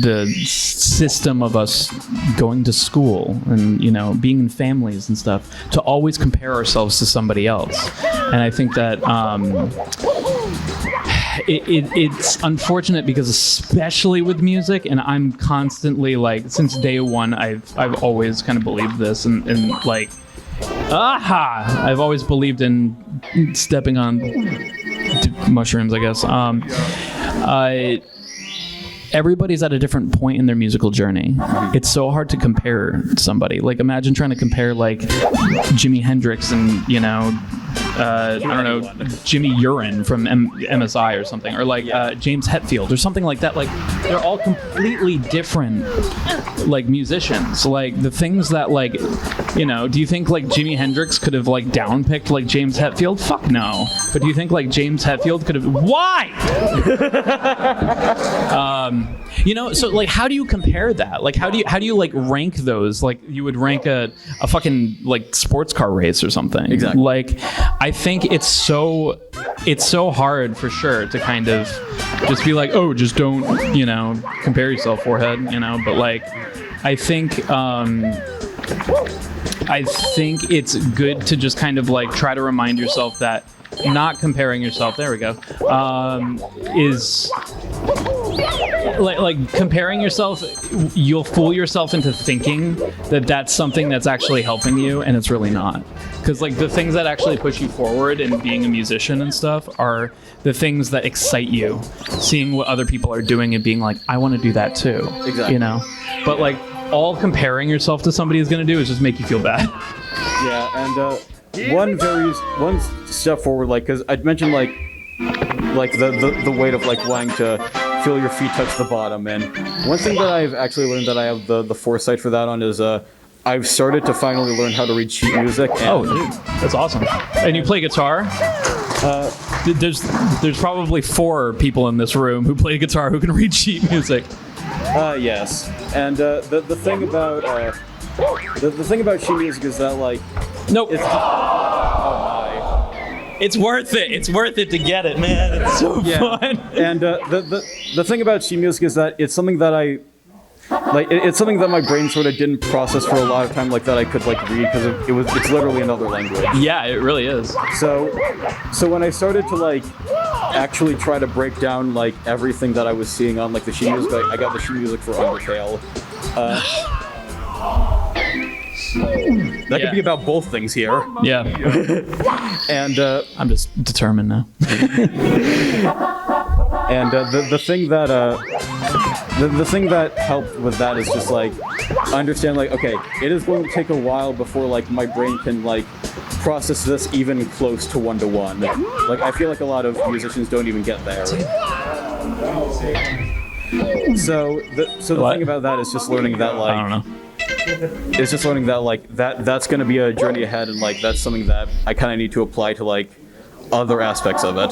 the system of us going to school and, you know, being in families and stuff to always compare ourselves to somebody else. And I think that it's unfortunate because, especially with music, and I'm constantly like, since day one, I've always kind of believed this, and like, I've always believed in stepping on mushrooms, I guess. Everybody's at a different point in their musical journey. It's so hard to compare somebody. Like, imagine trying to compare like Jimi Hendrix and, you know, I don't know, Jimmy Urine from MSI or something, or like James Hetfield or something like that. Like, they're all completely different, like, musicians. Like, the things that, like, you know, do you think like Jimi Hendrix could have like downpicked like James Hetfield? Fuck no. But do you think like James Hetfield could have? Why? You know, so like, how do you compare that? Like, how do you like rank those? Like, you would rank a fucking like sports car race or something. Exactly. Like, I think it's so hard for sure to kind of just be like, oh, just don't, you know, compare yourself, forehead, you know. But like, I think it's good to just kind of like try to remind yourself that not comparing yourself, there we go, is like comparing yourself, you'll fool yourself into thinking that that's something that's actually helping you, and it's really not. Because like the things that actually push you forward in being a musician and stuff are the things that excite you, seeing what other people are doing and being like, I want to do that too. Exactly. You know, but like all comparing yourself to somebody is going to do is just make you feel bad. Yeah, and one step forward, like, because I'd mentioned like the weight of like wanting to feel your feet touch the bottom, and one thing that I've actually learned that I have the foresight for that on is I've started to finally learn how to read sheet music. And oh, dude, that's awesome. And you play guitar? There's probably 4 people in this room who play guitar who can read sheet music. Yes, and the thing about the thing about sheet music is that like, nope. It's worth it. It's worth it to get it, man. It's so fun. And the thing about sheet music is that it's something that it's something that my brain sort of didn't process for a lot of time, like that I could like read, because it's literally another language. Yeah, it really is. So when I started to like actually try to break down like everything that I was seeing on like the sheet music, I got the sheet music for Undertale. That could be about both things here. Yeah. And I'm just determined now. And the thing that the thing that helped with that is just like understand like, okay, it is going to take a while before like my brain can like process this even close to 1-to-1. Like, I feel like a lot of musicians don't even get there. So the thing about that is just learning that like, I don't know. is just learning that like that's going to be a journey ahead, and like that's something that I kind of need to apply to like other aspects of it.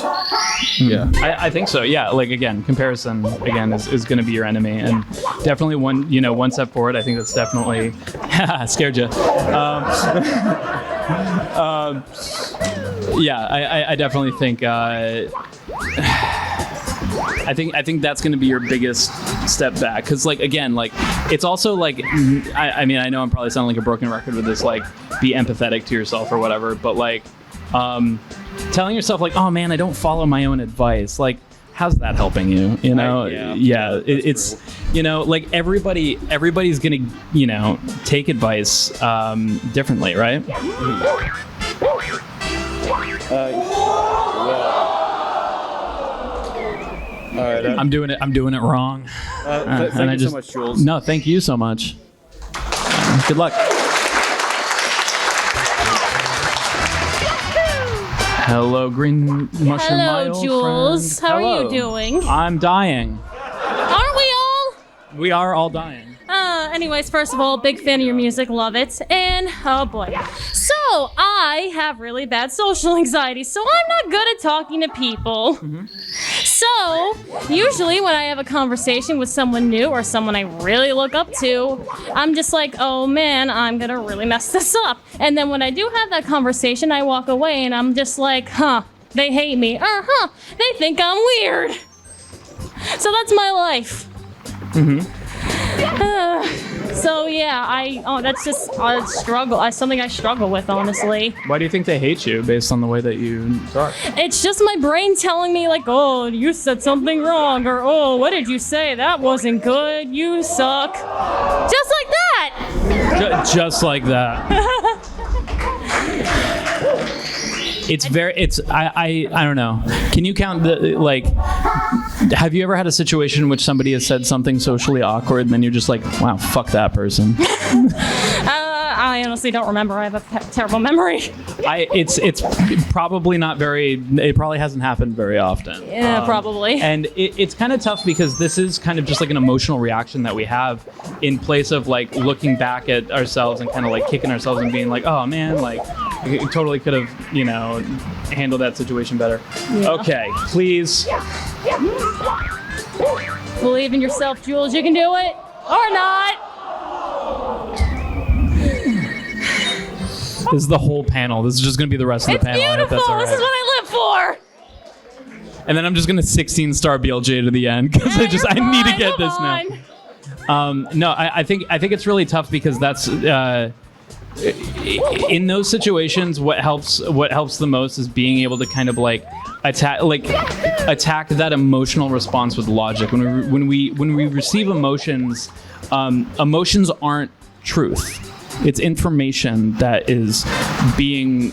Yeah, I think so. Yeah, like again, comparison again is going to be your enemy, and definitely one step forward. I think that's definitely scared you. Yeah, I definitely think. I think that's going to be your biggest step back, because like again, like it's also like I mean I know I'm probably sounding like a broken record with this, like be empathetic to yourself or whatever, but like telling yourself like, oh man, I don't follow my own advice, like how's that helping you? You know, it's you know, like everybody's gonna take advice differently, right? All right, I'm doing it wrong. Thank you so much, Jules. No, thank you so much. Good luck. Hello, green mushroom. Hello, Jules. How are you doing? I'm dying. Aren't we all? We are all dying. Anyways, first of all, big fan of your music, love it. And, oh boy. So, I have really bad social anxiety, so I'm not good at talking to people. So, usually when I have a conversation with someone new or someone I really look up to, I'm just like, oh man, I'm gonna really mess this up. And then when I do have that conversation, I walk away and I'm just like, they hate me. They think I'm weird. So that's my life. So yeah, that's just a struggle. Something I struggle with, honestly. Why do you think they hate you based on the way that you talk? It's just my brain telling me like, oh, you said something wrong, or oh, what did you say? That wasn't good. You suck. Just like that. Just like that. I don't know. Can you count have you ever had a situation in which somebody has said something socially awkward and then you're just like, wow, fuck that person? I honestly don't remember. I have a terrible memory. It's probably not it probably hasn't happened very often. Yeah, probably. And it's kind of tough because this is kind of just like an emotional reaction that we have in place of like looking back at ourselves and kind of like kicking ourselves and being like, oh man, like we totally could have, handled that situation better. Yeah. Okay, please. Believe in yourself, Jules. You can do it. Or not. This is the whole panel. This is just going to be the rest of the panel. It's beautiful. I hope that's all right. This is what I live for. And then I'm just going to 16-star BLJ to the end because I need to get this now. No, I think it's really tough because that's in those situations what helps the most is being able to kind of like attack that emotional response with logic. When we receive emotions, emotions aren't truth. It's information that is being,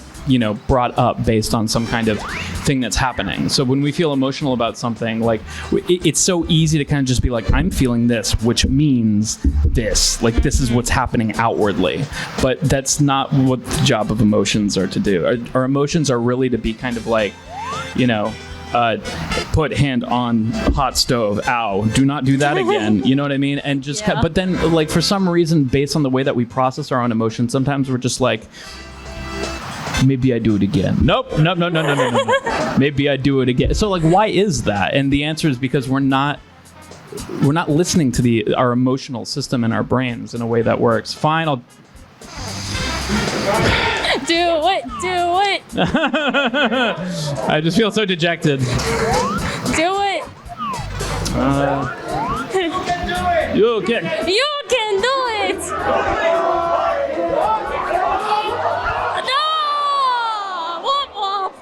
brought up based on some kind of thing that's happening. So when we feel emotional about something, like it's so easy to kind of just be like, I'm feeling this, which means this. Like this is what's happening outwardly. But that's not what the job of emotions are to do. Our emotions are really to be kind of like, put hand on hot stove. Ow! Do not do that again. You know what I mean? And just, but then, like for some reason, based on the way that we process our own emotions, sometimes we're just like, maybe I do it again. Nope. No. Maybe I do it again. So like, why is that? And the answer is because we're not listening to our emotional system in our brains in a way that works. Fine. I'll. Do it. I just feel so dejected. Do it. You can do it. No! Womp womp.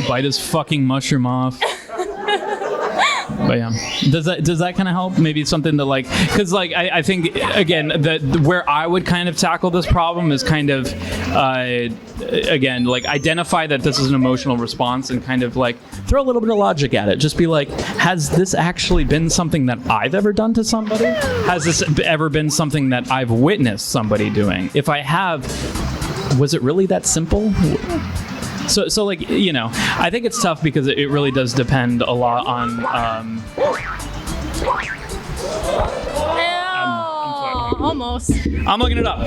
Bite his fucking mushroom off. But yeah, does that kind of help? Maybe something to like, because like I think again where I would kind of tackle this problem is kind of again like identify that this is an emotional response and kind of like throw a little bit of logic at it. Just be like, has this actually been something that I've ever done to somebody? Has this ever been something that I've witnessed somebody doing? If I have, was it really that simple? So like, I think it's tough because it really does depend a lot on Almost. I'm looking it up.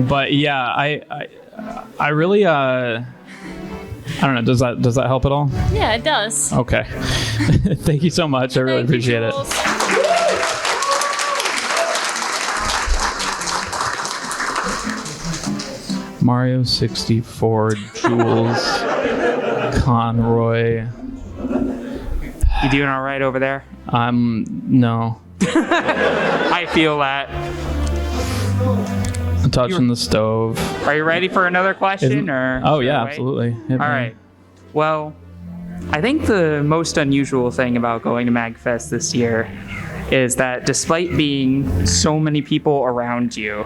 But yeah, I really I don't know. Does that help at all? Yeah, it does. Okay. Thank you so much. I really appreciate it. Mario 64, Jules, Conroy. You doing all right over there? No. I feel that. I'm touching the stove. Are you ready for another question? Oh yeah, absolutely. All right. Well, I think the most unusual thing about going to MAGFest this year is that despite being so many people around you,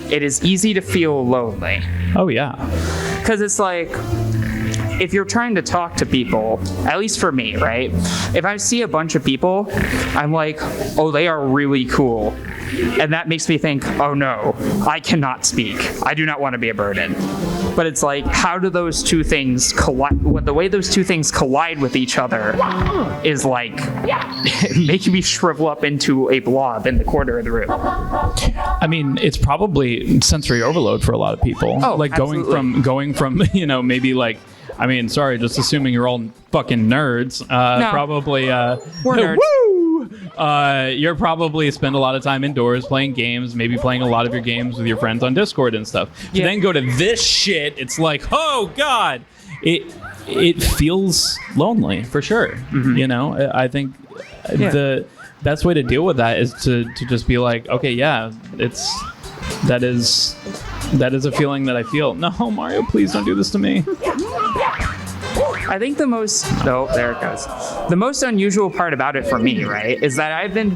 it is easy to feel lonely. Oh yeah. Because it's like, if you're trying to talk to people, at least for me, right? If I see a bunch of people, I'm like, oh, they are really cool. And that makes me think, oh no, I cannot speak. I do not want to be a burden. But it's like, how do those two things collide? The way those two things collide with each other is like making me shrivel up into a blob in the corner of the room. I mean, it's probably sensory overload for a lot of people. Oh, like absolutely. going from maybe like, I mean, sorry, just assuming you're all fucking nerds. No. Probably. We're nerds. Woo! You're probably spend a lot of time indoors playing games, maybe playing a lot of your games with your friends on Discord and stuff. To then go to this shit, it's like, oh god, it feels lonely for sure. Mm-hmm. You know, I think the best way to deal with that is to just be like, okay, yeah, that is a feeling that I feel. No, Mario, please don't do this to me. I think the most unusual part about it for me, right, is that I've been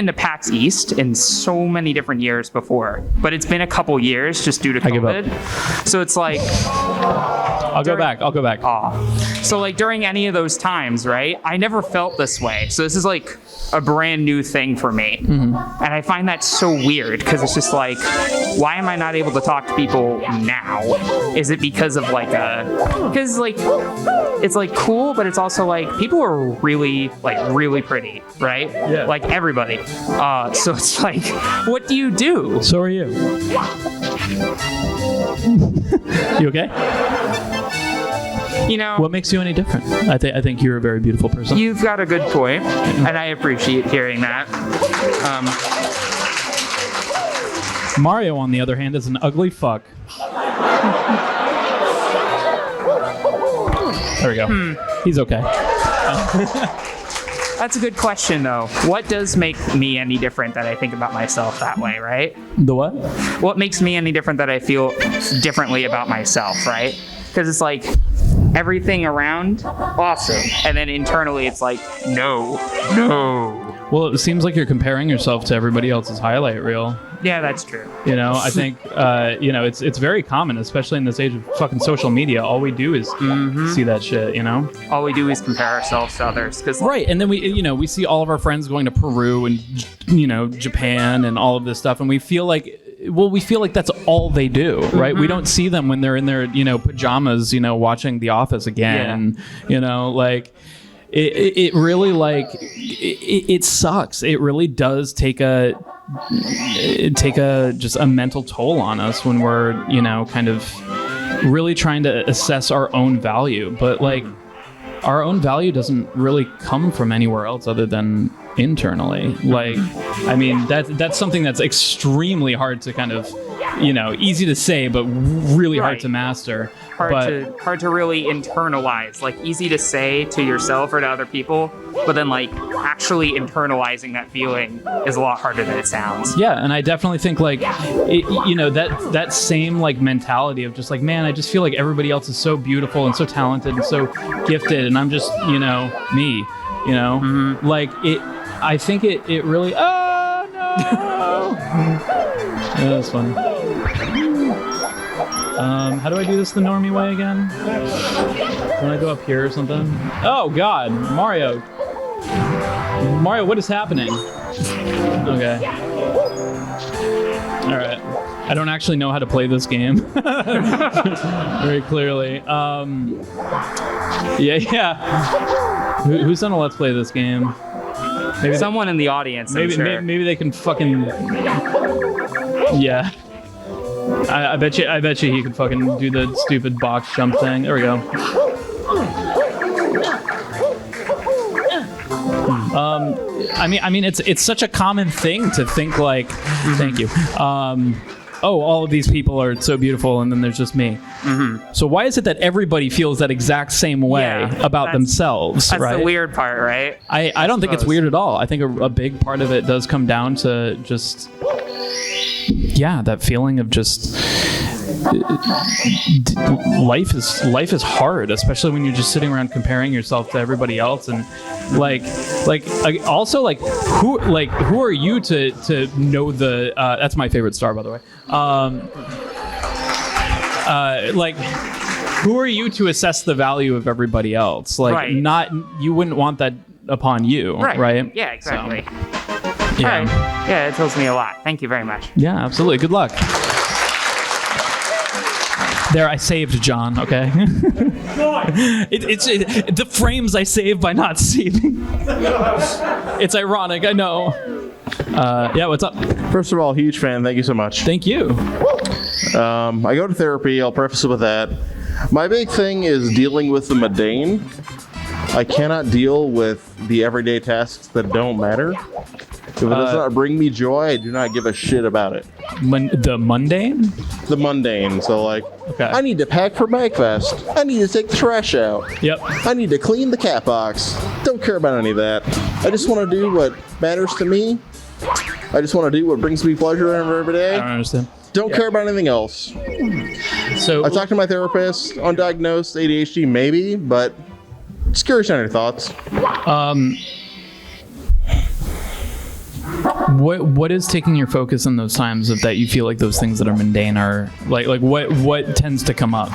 to PAX East in so many different years before, but it's been a couple years just due to COVID. I give up. So it's like, I'll go back. So like during any of those times, right, I never felt this way. So this is like a brand new thing for me. Mm-hmm. And I find that so weird because it's just like, why am I not able to talk to people now? Is it because of because like, it's like cool, but it's also like people are really pretty, right? Yeah. Like everybody. So it's like, what do you do? So are you. You okay? You know, what makes you any different? I think you're a very beautiful person. You've got a good point, and I appreciate hearing that. Mario, on the other hand, is an ugly fuck. There we go. He's okay. That's a good question, though. What does make me any different that I think about myself that way, right? The what? What makes me any different that I feel differently about myself, right? Because it's like, everything around, awesome. And then internally, it's like, no. Well, it seems like you're comparing yourself to everybody else's highlight reel. Yeah, that's true. You know, I think, it's very common, especially in this age of fucking social media. All we do is see that shit, you know? All we do is compare ourselves to others. Right, and then we see all of our friends going to Peru and, Japan and all of this stuff, and we feel like that's all they do, right? We don't see them when they're in their, pajamas, watching The Office again. Yeah. It really it sucks. It really does take just a mental toll on us when we're, kind of really trying to assess our own value. But our own value doesn't really come from anywhere else other than internally. That's something that's extremely hard to kind of, easy to say, but really hard to master. Hard to really internalize. Easy to say to yourself or to other people, but then actually internalizing that feeling is a lot harder than it sounds. Yeah, and I definitely think that same mentality of just man, I just feel like everybody else is so beautiful and so talented and so gifted, and I'm just me. I think it really. Oh no! Yeah, that's funny. How do I do this the normie way again? Can I go up here or something? Oh God, Mario, what is happening? Okay. All right. I don't actually know how to play this game very clearly. Yeah. Who's gonna let's play this game? Maybe someone in the audience. Maybe they can fucking. Yeah. I bet you he could fucking do the stupid box jump thing. There we go. I mean, it's such a common thing to think like, thank you. Oh, all of these people are so beautiful, and then there's just me. So why is it that everybody feels that exact same way about themselves? That's right? the weird part, right? I don't think it's weird at all. I think a big part of it does come down to just, that feeling of just. Life is hard, especially when you're just sitting around comparing yourself to everybody else, and also who are you to know the that's my favorite star, by the way. Who are you to assess the value of everybody else? You wouldn't want that upon you, right? Yeah, exactly. So, yeah. All right. Yeah, it tells me a lot. Thank you very much. Yeah, absolutely. Good luck. There, I saved John, okay? It's the frames I saved by not saving. It's ironic, I know. What's up? First of all, huge fan. Thank you so much. Thank you. I go to therapy. I'll preface it with that. My big thing is dealing with the mundane. I cannot deal with the everyday tasks that don't matter. If it does not bring me joy, I do not give a shit about it. The mundane? The mundane. So, I need to pack for MAGFest. I need to take the trash out. Yep. I need to clean the cat box. Don't care about any of that. I just want to do what matters to me. I just want to do what brings me pleasure every day. I don't understand. Don't care about anything else. So I talked to my therapist. Undiagnosed ADHD, maybe, but just curious on your thoughts. What is taking your focus in those times of that you feel like those things that are mundane are like what tends to come up?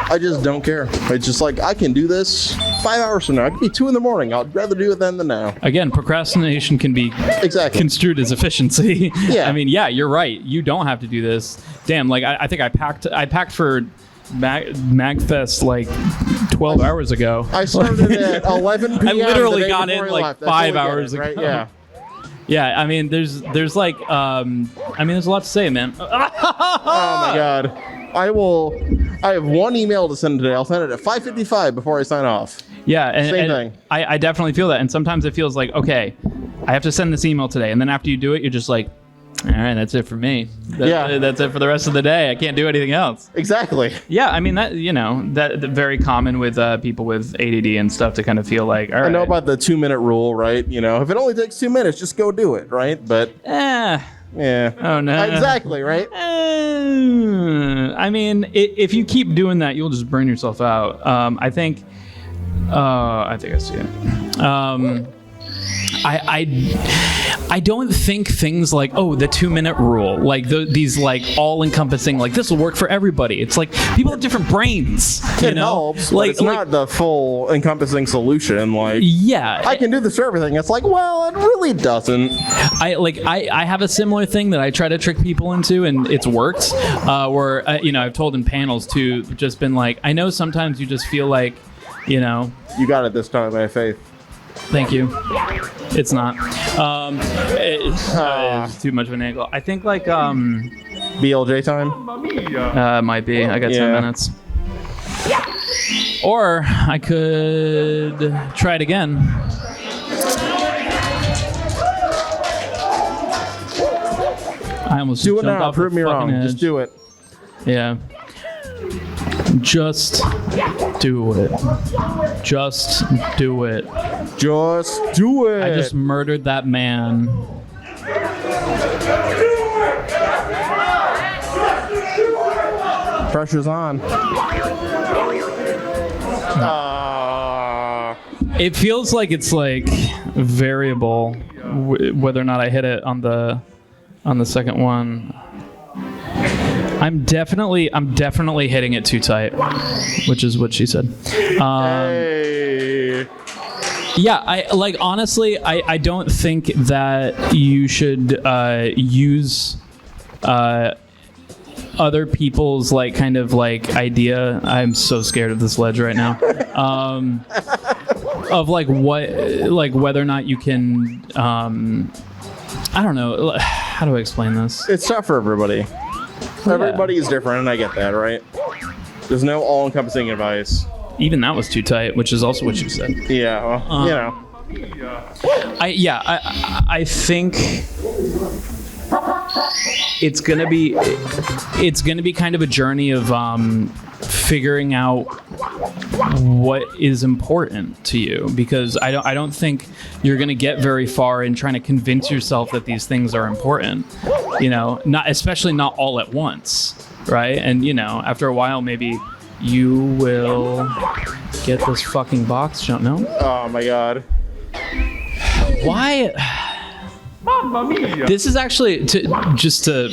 I just don't care. It's just I can do this 5 hours from now. It could be 2 a.m. I'd rather do it then than now. Again, procrastination can be construed as efficiency. Yeah. I mean, you're right. You don't have to do this. Damn, I think I packed for MAGFest 12 hours ago. I started at 11 p.m. I literally the day got before in I left. I 5 totally hours get it, ago. right? Yeah. Yeah, I mean, there's there's a lot to say, man. Oh my god. I have one email to send today. I'll send it at 5:55 before I sign off. Yeah, Same thing. I definitely feel that, and sometimes it feels like, okay, I have to send this email today, and then after you do it, you're just like, all right, that's it for me. That's it for the rest of the day. I can't do anything else. Exactly. Yeah, I mean, that very common with people with ADD and stuff to kind of feel like, all right. I know about the 2-minute rule, right? If it only takes 2 minutes, just go do it, right? But yeah. Oh no. Exactly, right? I mean, if you keep doing that, you'll just burn yourself out. I think I see it. I don't think things like, the 2-minute rule, these all-encompassing, this will work for everybody. It's like people have different brains. It helps, but it's not the full encompassing solution. I can do this for everything. It's well, it really doesn't. I have a similar thing that I try to trick people into, and it's worked. Where I've told in panels too, just been I know sometimes you just feel like, you got it this time. I have faith. Thank you. It's not. It's too much of an angle. I think BLJ time? Might be. I got 10 minutes. Or I could try it again. I almost do it jumped now. off Prove the me wrong. fucking edge. Just do it. Yeah. Just do it. Just do it. Just do it. I just murdered that man. Pressure's on. It feels like it's variable whether or not I hit it on the second one. I'm definitely hitting it too tight, which is what she said. Hey. Yeah, honestly, I don't think that you should use other people's like kind of like idea. I'm so scared of this ledge right now. Of like what, like whether or not you can, I don't know. How do I explain this? It's tough for everybody. Everybody is different, and I get that, right? There's no all-encompassing advice. Even that was too tight, which is also what you said. Yeah, well, you know. I think it's gonna be kind of a journey of figuring out what is important to you, because I don't think you're gonna get very far in trying to convince yourself that these things are important. You know, especially not all at once, right? And you know, after a while, maybe you will get this fucking box jump. No? Oh my god. Why? This is actually,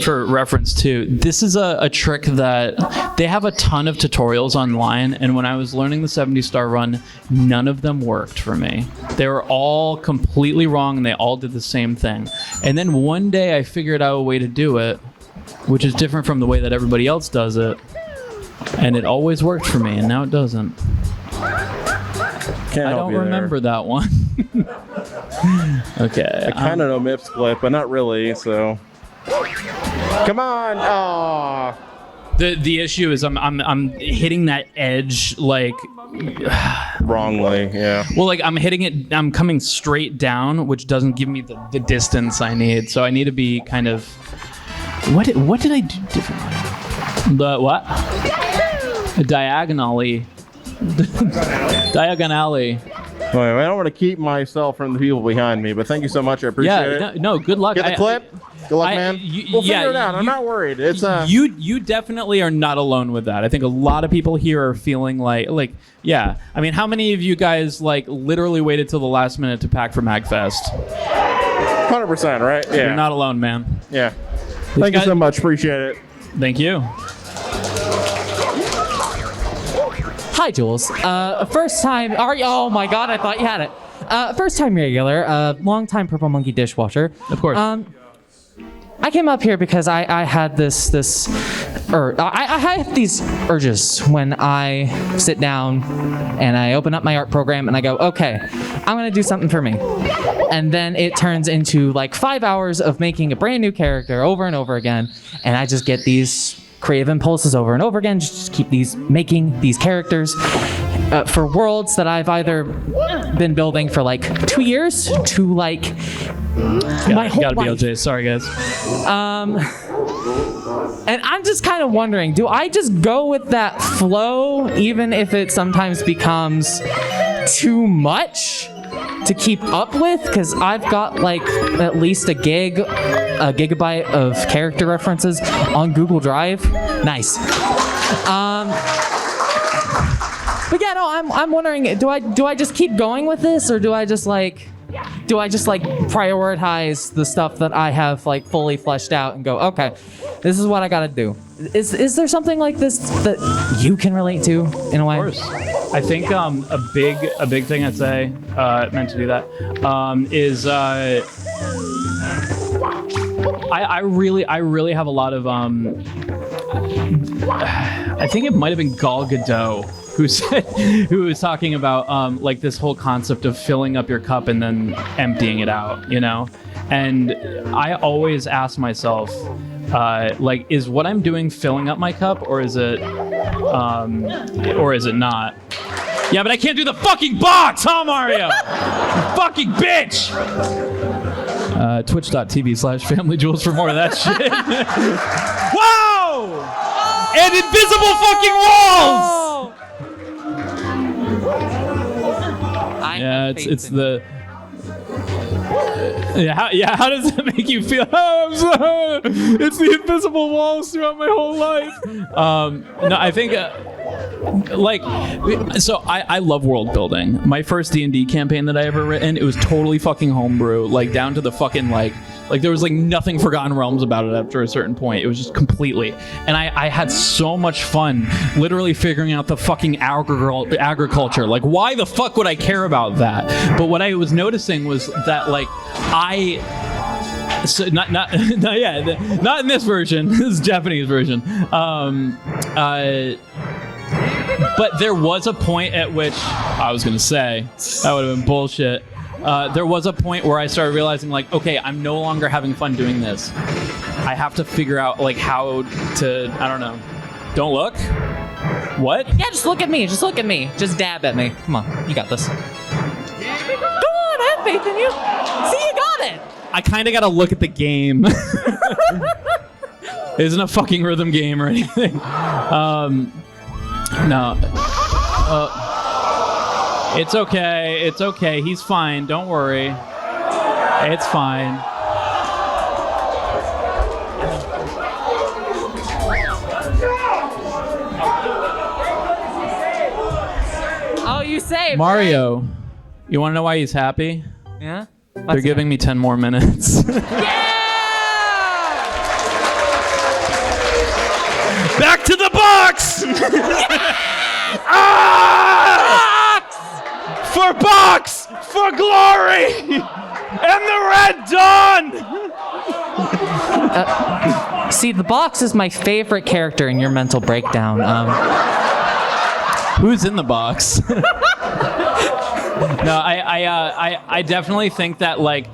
for reference too, this is a trick that they have a ton of tutorials online, and when I was learning the 70-star run, none of them worked for me. They were all completely wrong, and they all did the same thing. And then one day I figured out a way to do it, which is different from the way that everybody else does it, and it always worked for me, and now it doesn't. I don't remember that one. Okay. I kind of know Mip's split, but not really, so. Come on! Aww. The issue is I'm hitting that edge like wrongly, yeah. Well, like I'm coming straight down, which doesn't give me the distance I need. So I need to be kind of what did I do differently? The what? Diagonally. Diagonally. Anyway, I don't want to keep myself from the people behind me, but thank you so much. I appreciate it. No, good luck. Get the clip. Good luck, man. We'll figure it out. I'm not worried. It's you definitely are not alone with that. I think a lot of people here are feeling like yeah. I mean, how many of you guys like literally waited till the last minute to pack for MAGFest? 100%, right? Yeah. You're not alone, man. Yeah. Thank you so much. Appreciate it. Thank you. Hi, Jules. First time. Oh my God! I thought you had it. First time regular. Long time Purple Monkey dishwasher. Of course. I came up here because I had I have these urges when I sit down and I open up my art program and I go, okay, I'm gonna do something for me. And then it turns into like 5 hours of making a brand new character over and over again, and I just get these creative impulses over and over again, just keep making these characters for worlds that I've either been building for like 2 years to like my whole life. Gotta be LJ. Sorry, guys. And I'm just kind of wondering, do I just go with that flow even if it sometimes becomes too much to keep up with? Because I've got like at least a gigabyte of character references on Google Drive. Nice. But yeah, no, I'm wondering, do I just keep going with this, or do I just like prioritize the stuff that I have like fully fleshed out and go, okay, this is what I gotta do? Is there something like this that you can relate to in a way? Of course. I think a big thing I'd say meant to do that is I really have a lot of I think it might have been Gal Gadot who was talking about like this whole concept of filling up your cup and then emptying it out, you know? And I always ask myself, like, is what I'm doing filling up my cup, or is it not? Yeah, but I can't do the fucking box, huh, Mario? You fucking bitch! Twitch.tv/FamilyJules for more of that shit. Wow! And invisible fucking walls! Yeah, it's the... How does it make you feel? Oh, it's the invisible walls throughout my whole life. No, I think... I love world building. My first D&D campaign that I ever written, it was totally fucking homebrew, like down to the fucking like there was like nothing Forgotten Realms about it after a certain point. It was just completely, and I had so much fun literally figuring out the fucking agriculture. Like, why the fuck would I care about that? But what I was noticing was that like So not not in this version. This is Japanese version. But there was a point at which I was gonna say that would have been bullshit. There was a point where I started realizing, like, okay, I'm no longer having fun doing this. I have to figure out like how to. I don't know. Don't look. What? Yeah, just look at me. Just look at me. Just dab at me. Come on, you got this. Go on, I have faith in you. See, you got it. I kind of got to look at the game. It isn't a fucking rhythm game or anything. No. It's okay. It's okay. He's fine. Don't worry. It's fine. Oh, you saved. Mario, right? You want to know why he's happy? Yeah? They're giving me 10 more minutes. Back to the box! For box! For glory! And the Red Dawn! See, the box is my favorite character in your mental breakdown. Who's in the box? No, I definitely think that like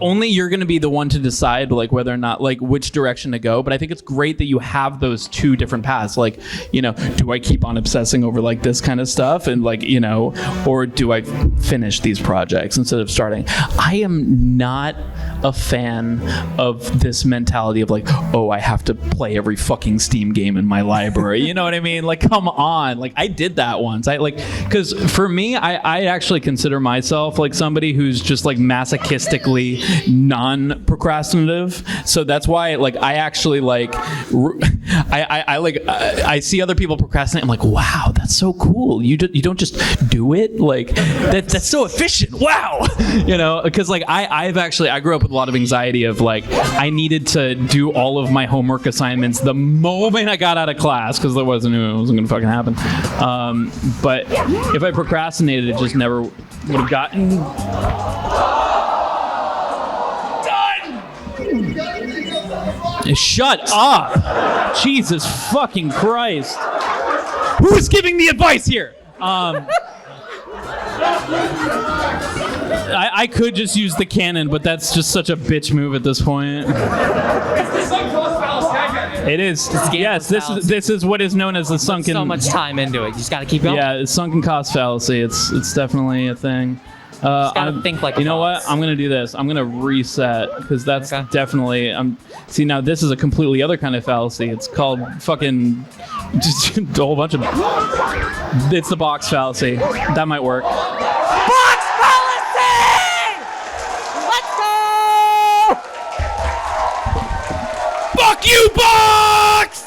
only you're gonna be the one to decide like whether or not like which direction to go. But I think it's great that you have those two different paths. Like, you know, do I keep on obsessing over like this kind of stuff and like, you know, or do I finish these projects instead of starting? I am not a fan of this mentality of like, oh, I have to play every fucking Steam game in my library. You know what I mean? Like, come on. Like, I did that once. I like, because for me, I actually consider myself like somebody who's just like masochistically non-procrastinative. So that's why like I actually like I see other people procrastinate. I'm like, wow, that's so cool. You don't just do it. Like that's so efficient. Wow. You know, because like I grew up with a lot of anxiety of like I needed to do all of my homework assignments the moment I got out of class because it wasn't gonna fucking happen. But if I procrastinated, it just never would have gotten done. Shut up! Jesus fucking Christ! Who's giving me advice here? I could just use the cannon, but that's just such a bitch move at this point. It is. Yes, this is what is known as the sunken. So much time into it. You just got to keep going. Yeah, it's sunken cost fallacy. It's definitely a thing. Gotta think like you know what? I'm gonna do this. I'm gonna reset because that's definitely. See, now this is a completely other kind of fallacy. It's called fucking just a whole bunch of. It's the box fallacy. That might work. Box fallacy! Let's go! Fuck you, box!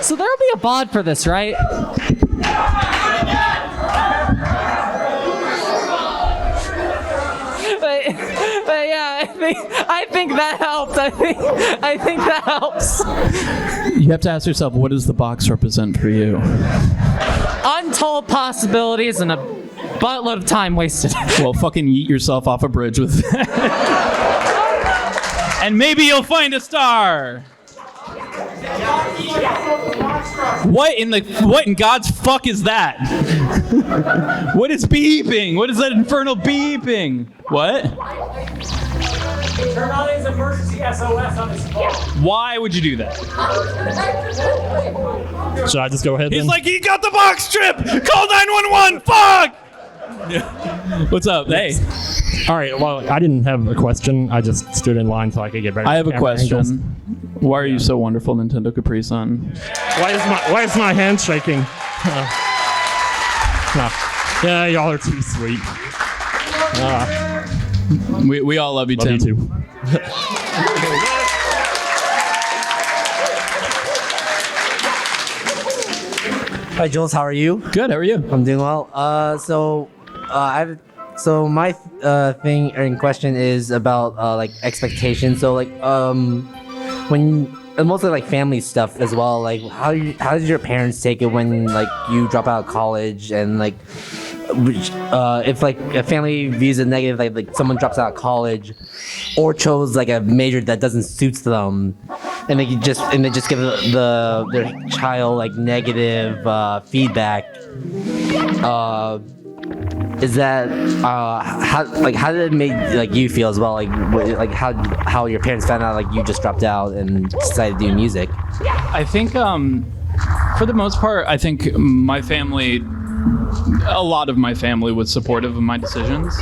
So there'll be a bod for this, right? But yeah, I think that helped. I think that helps. You have to ask yourself, what does the box represent for you? Untold possibilities and a buttload of time wasted. Well, fucking yeet yourself off a bridge with that. And maybe you'll find a star. What in God's fuck is that? What is beeping? What is that infernal beeping? What? Turn on his emergency SOS on his phone. Why would you do that? Should I just go ahead He's then? like, he got the box trip! Call 911! Fuck! What's up? Hey. All right, well, I didn't have a question. I just stood in line so I could get better. I have a question. Angles. Why are you so wonderful, Nintendo Capri Sun? Why is my hand shaking? Yeah, y'all are too sweet. We all love you, Tim. Love you too. Hi, Jules. How are you? Good. How are you? I'm doing well. So my thing in question is about like expectations. So like when mostly like family stuff as well. Like how did your parents take it when like you drop out of college and like if like a family views it negative, like someone drops out of college or chose like a major that doesn't suit them, and they just give their child like negative feedback. Is that how did it make like you feel as well? Like how your parents found out like you just dropped out and decided to do music? I think for the most part, I think my family, a lot of my family was supportive of my decisions.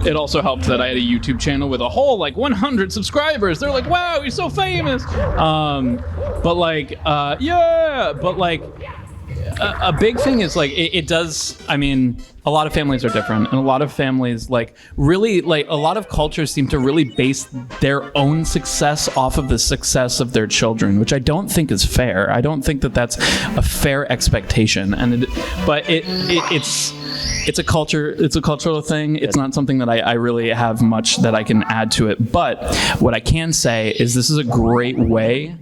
It also helped that I had a YouTube channel with a whole like 100 subscribers. They're like, wow, you're so famous. But like, a big thing is like it does. I mean, a lot of families are different, and a lot of families like really like a lot of cultures seem to really base their own success off of the success of their children, which I don't think is fair. I don't think that that's a fair expectation, and it's a culture. It's a cultural thing. It's not something that I really have much that I can add to it. But what I can say is this is a great way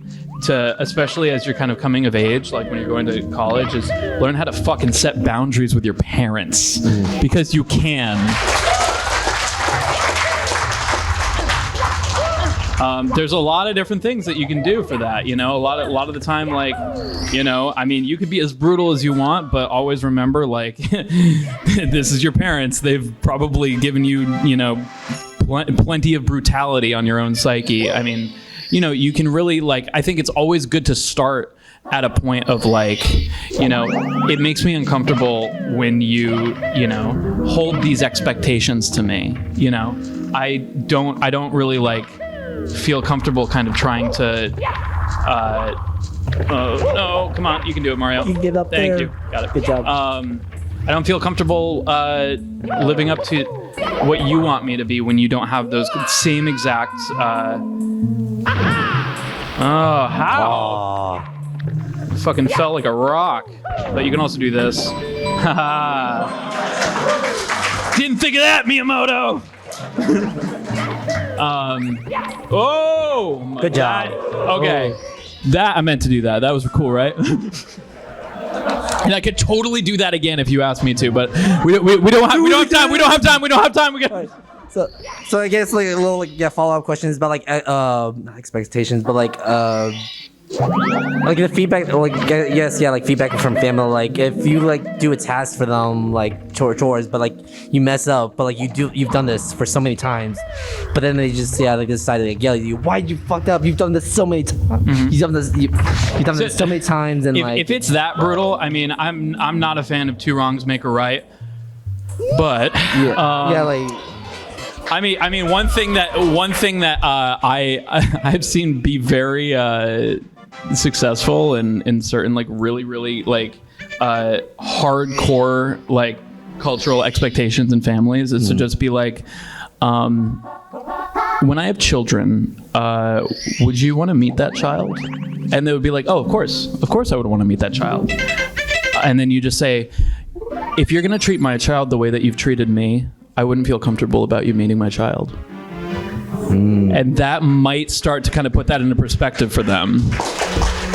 to, especially as you're kind of coming of age, like when you're going to college, is learn how to fucking set boundaries with your parents, because you can. There's a lot of different things that you can do for that, you know. A lot of the time, like, you know, I mean, you could be as brutal as you want, but always remember, like, this is your parents. They've probably given you, you know, plenty of brutality on your own psyche. I mean, you know, you can really, like, I think it's always good to start at a point of like, you know, it makes me uncomfortable when you know, hold these expectations to me, you know. I don't really like feel comfortable kind of trying to oh no, come on, you can do it, Mario. You can get up there. Thank you. Got it. Good job. I don't feel comfortable living up to what you want me to be when you don't have those same exact how? Fucking felt like a rock. But you can also do this. Didn't think of that, Miyamoto. Oh, good job. Okay, that I meant to do that. That was cool, right? And I could totally do that again if you asked me to, but we don't have time. We got. So I guess like a little like follow up questions about like not expectations, but like the feedback, like like feedback from family. Like if you like do a task for them, like chores, but like you mess up, but like you've done this for so many times, but then they just decide to like yell at you. Why you fucked up? You've done this so many times. You've done this so many times, and if it's that brutal, I mean, I'm not a fan of two wrongs make a right, but I mean, one thing that I've seen be very successful in certain like really like hardcore like cultural expectations in families is to just be like, when I have children, would you want to meet that child? And they would be like, oh, of course I would want to meet that child. And then you just say, if you're gonna treat my child the way that you've treated me, I wouldn't feel comfortable about you meeting my child. And that might start to kind of put that into perspective for them.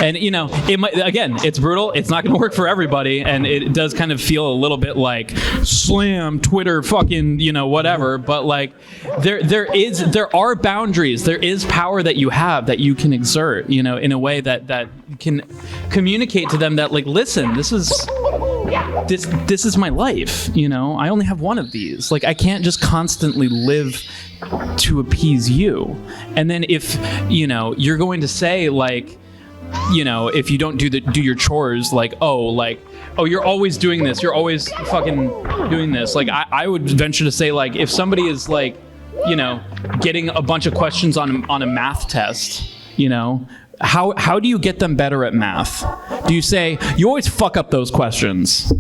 And, you know, it might, again, it's brutal. It's not going to work for everybody. And it does kind of feel a little bit like slam, Twitter, fucking, you know, whatever. But like there are boundaries. There is power that you have that you can exert, you know, in a way that can communicate to them that like, listen, this is my life, you know. I only have one of these. Like, I can't just constantly live to appease you. And then if, you know, you're going to say like, you know, if you don't do your chores, like, oh, you're always doing this, you're always fucking doing this. Like, I would venture to say, like, if somebody is like, you know, getting a bunch of questions on a math test, you know, how do you get them better at math? Do you say, you always fuck up those questions?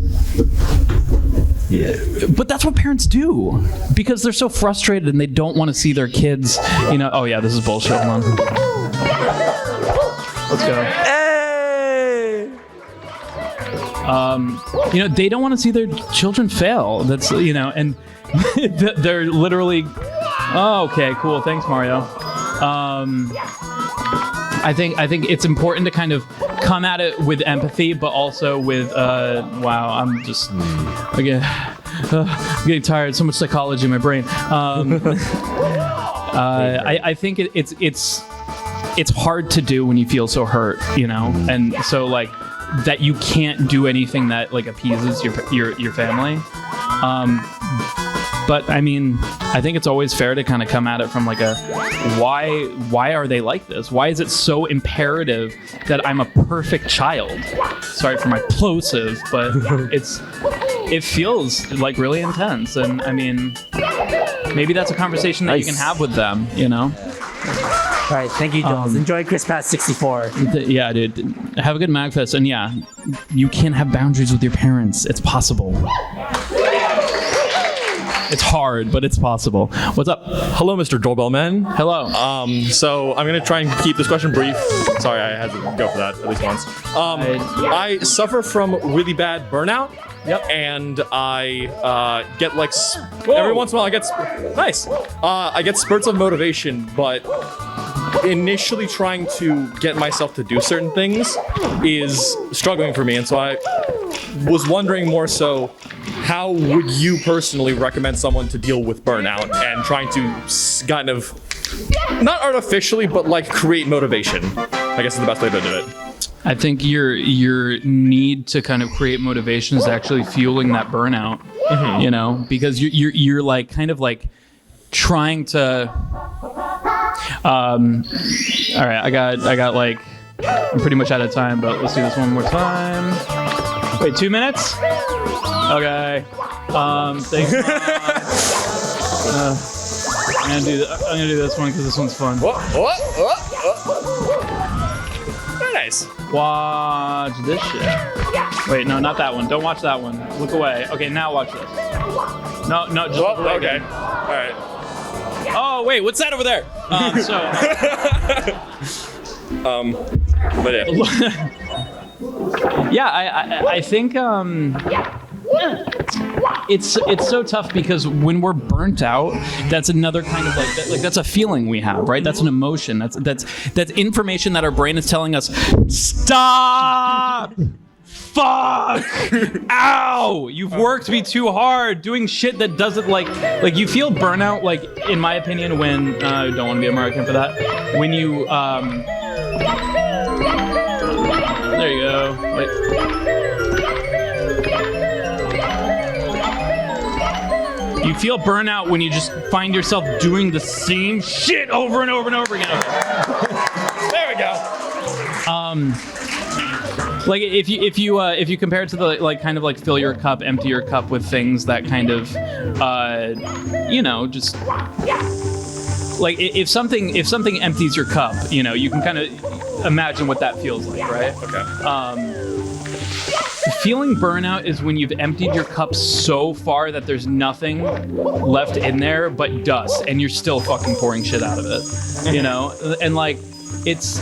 Yeah. But that's what parents do, because they're so frustrated and they don't want to see their kids, you know, oh yeah, this is bullshit, hold on. Let's go. Hey! You know, they don't want to see their children fail. That's, you know, and they're literally, oh, okay, cool, thanks, Mario. I think it's important to kind of come at it with empathy, but also with wow, I'm just again I'm getting tired. So much psychology in my brain. I think it's hard to do when you feel so hurt, you know, and so like that you can't do anything that like appeases your family. But I mean, I think it's always fair to kind of come at it from like a why are they like this? Why is it so imperative that I'm a perfect child? Sorry for my plosive, but it feels like really intense. And I mean, maybe that's a conversation that you can have with them, you know? All right, thank you, Jules. Enjoy Chris Pass 64. Yeah, dude. Have a good MAGFest. And yeah, you can have boundaries with your parents. It's possible. It's hard, but it's possible. What's up? Hello, Mr. Doorbell Man. Hello. So I'm gonna try and keep this question brief. Sorry, I had to go for that at least once. I suffer from really bad burnout. Yep. And I get like every once in a while I get I get spurts of motivation, but initially trying to get myself to do certain things is struggling for me, and so I was wondering more so, how would you personally recommend someone to deal with burnout and trying to kind of, not artificially, but like create motivation, I guess is the best way to do it. I think your need to kind of create motivation is actually fueling that burnout, you know, because you're like kind of like trying to, all right, I got like, I'm pretty much out of time, but let's do this one more time. Wait, 2 minutes? Okay. Thanks. I'm gonna do this one because this one's fun. What? Very nice. Watch this shit. Wait, no, not that one. Don't watch that one. Look away. Okay, now watch this. No, just look away. Okay. All right. Oh wait, what's that over there? But yeah. Yeah, I think it's so tough because when we're burnt out, that's another kind of like that's a feeling we have, right? That's an emotion. That's information that our brain is telling us, stop. Fuck! Ow! You've worked me too hard doing shit that doesn't like you feel burnout, like in my opinion, when I don't want to be American for that. When you there you go. Wait. You feel burnout when you just find yourself doing the same shit over and over and over again. There we go. Like if you compare it to the like kind of like fill your cup, empty your cup with things that kind of you know, just like if something empties your cup, you know, you can kind of imagine what that feels like, right? Okay. Feeling burnout is when you've emptied your cup so far that there's nothing left in there but dust, and you're still fucking pouring shit out of it, you know? And like it's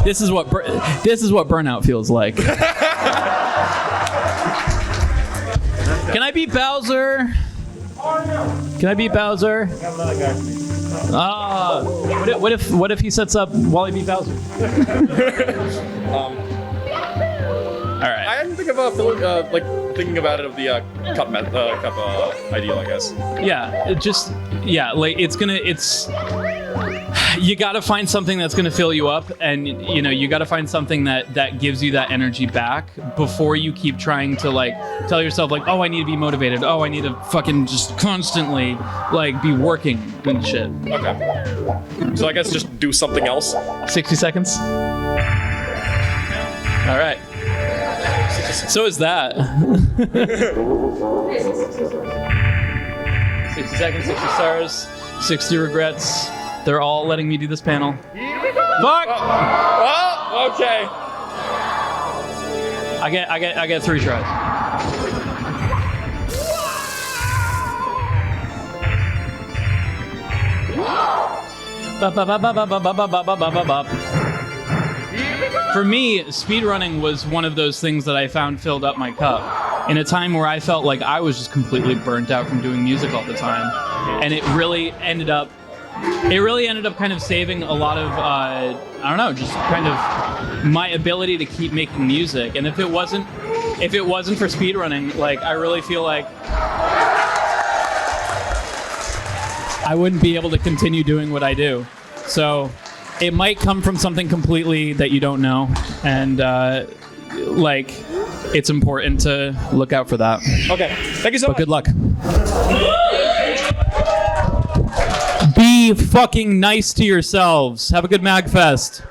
this is what burnout feels like. Can I beat Bowser? Can I beat Bowser? What if he sets up while I beat Bowser? All right. I didn't think about thinking about it of the cup ideal, I guess. Yeah, you gotta find something that's gonna fill you up, and you know you gotta find something that gives you that energy back before you keep trying to like tell yourself like, oh, I need to be motivated, oh, I need to fucking just constantly like be working and shit. Okay. So I guess just do something else. 60 seconds. All right. So is that. 60 seconds, 60 stars, 60 regrets. They're all letting me do this panel. Fuck! Oh, okay. I get 3 tries. For me, speedrunning was one of those things that I found filled up my cup in a time where I felt like I was just completely burnt out from doing music all the time. And it really ended up it really ended up kind of saving a lot of I don't know, just kind of my ability to keep making music. And if it wasn't for speedrunning, like I really feel like I wouldn't be able to continue doing what I do. So it might come from something completely that you don't know, and like it's important to look out for that. Okay, thank you so much. But good luck. Be fucking nice to yourselves. Have a good MAGFest.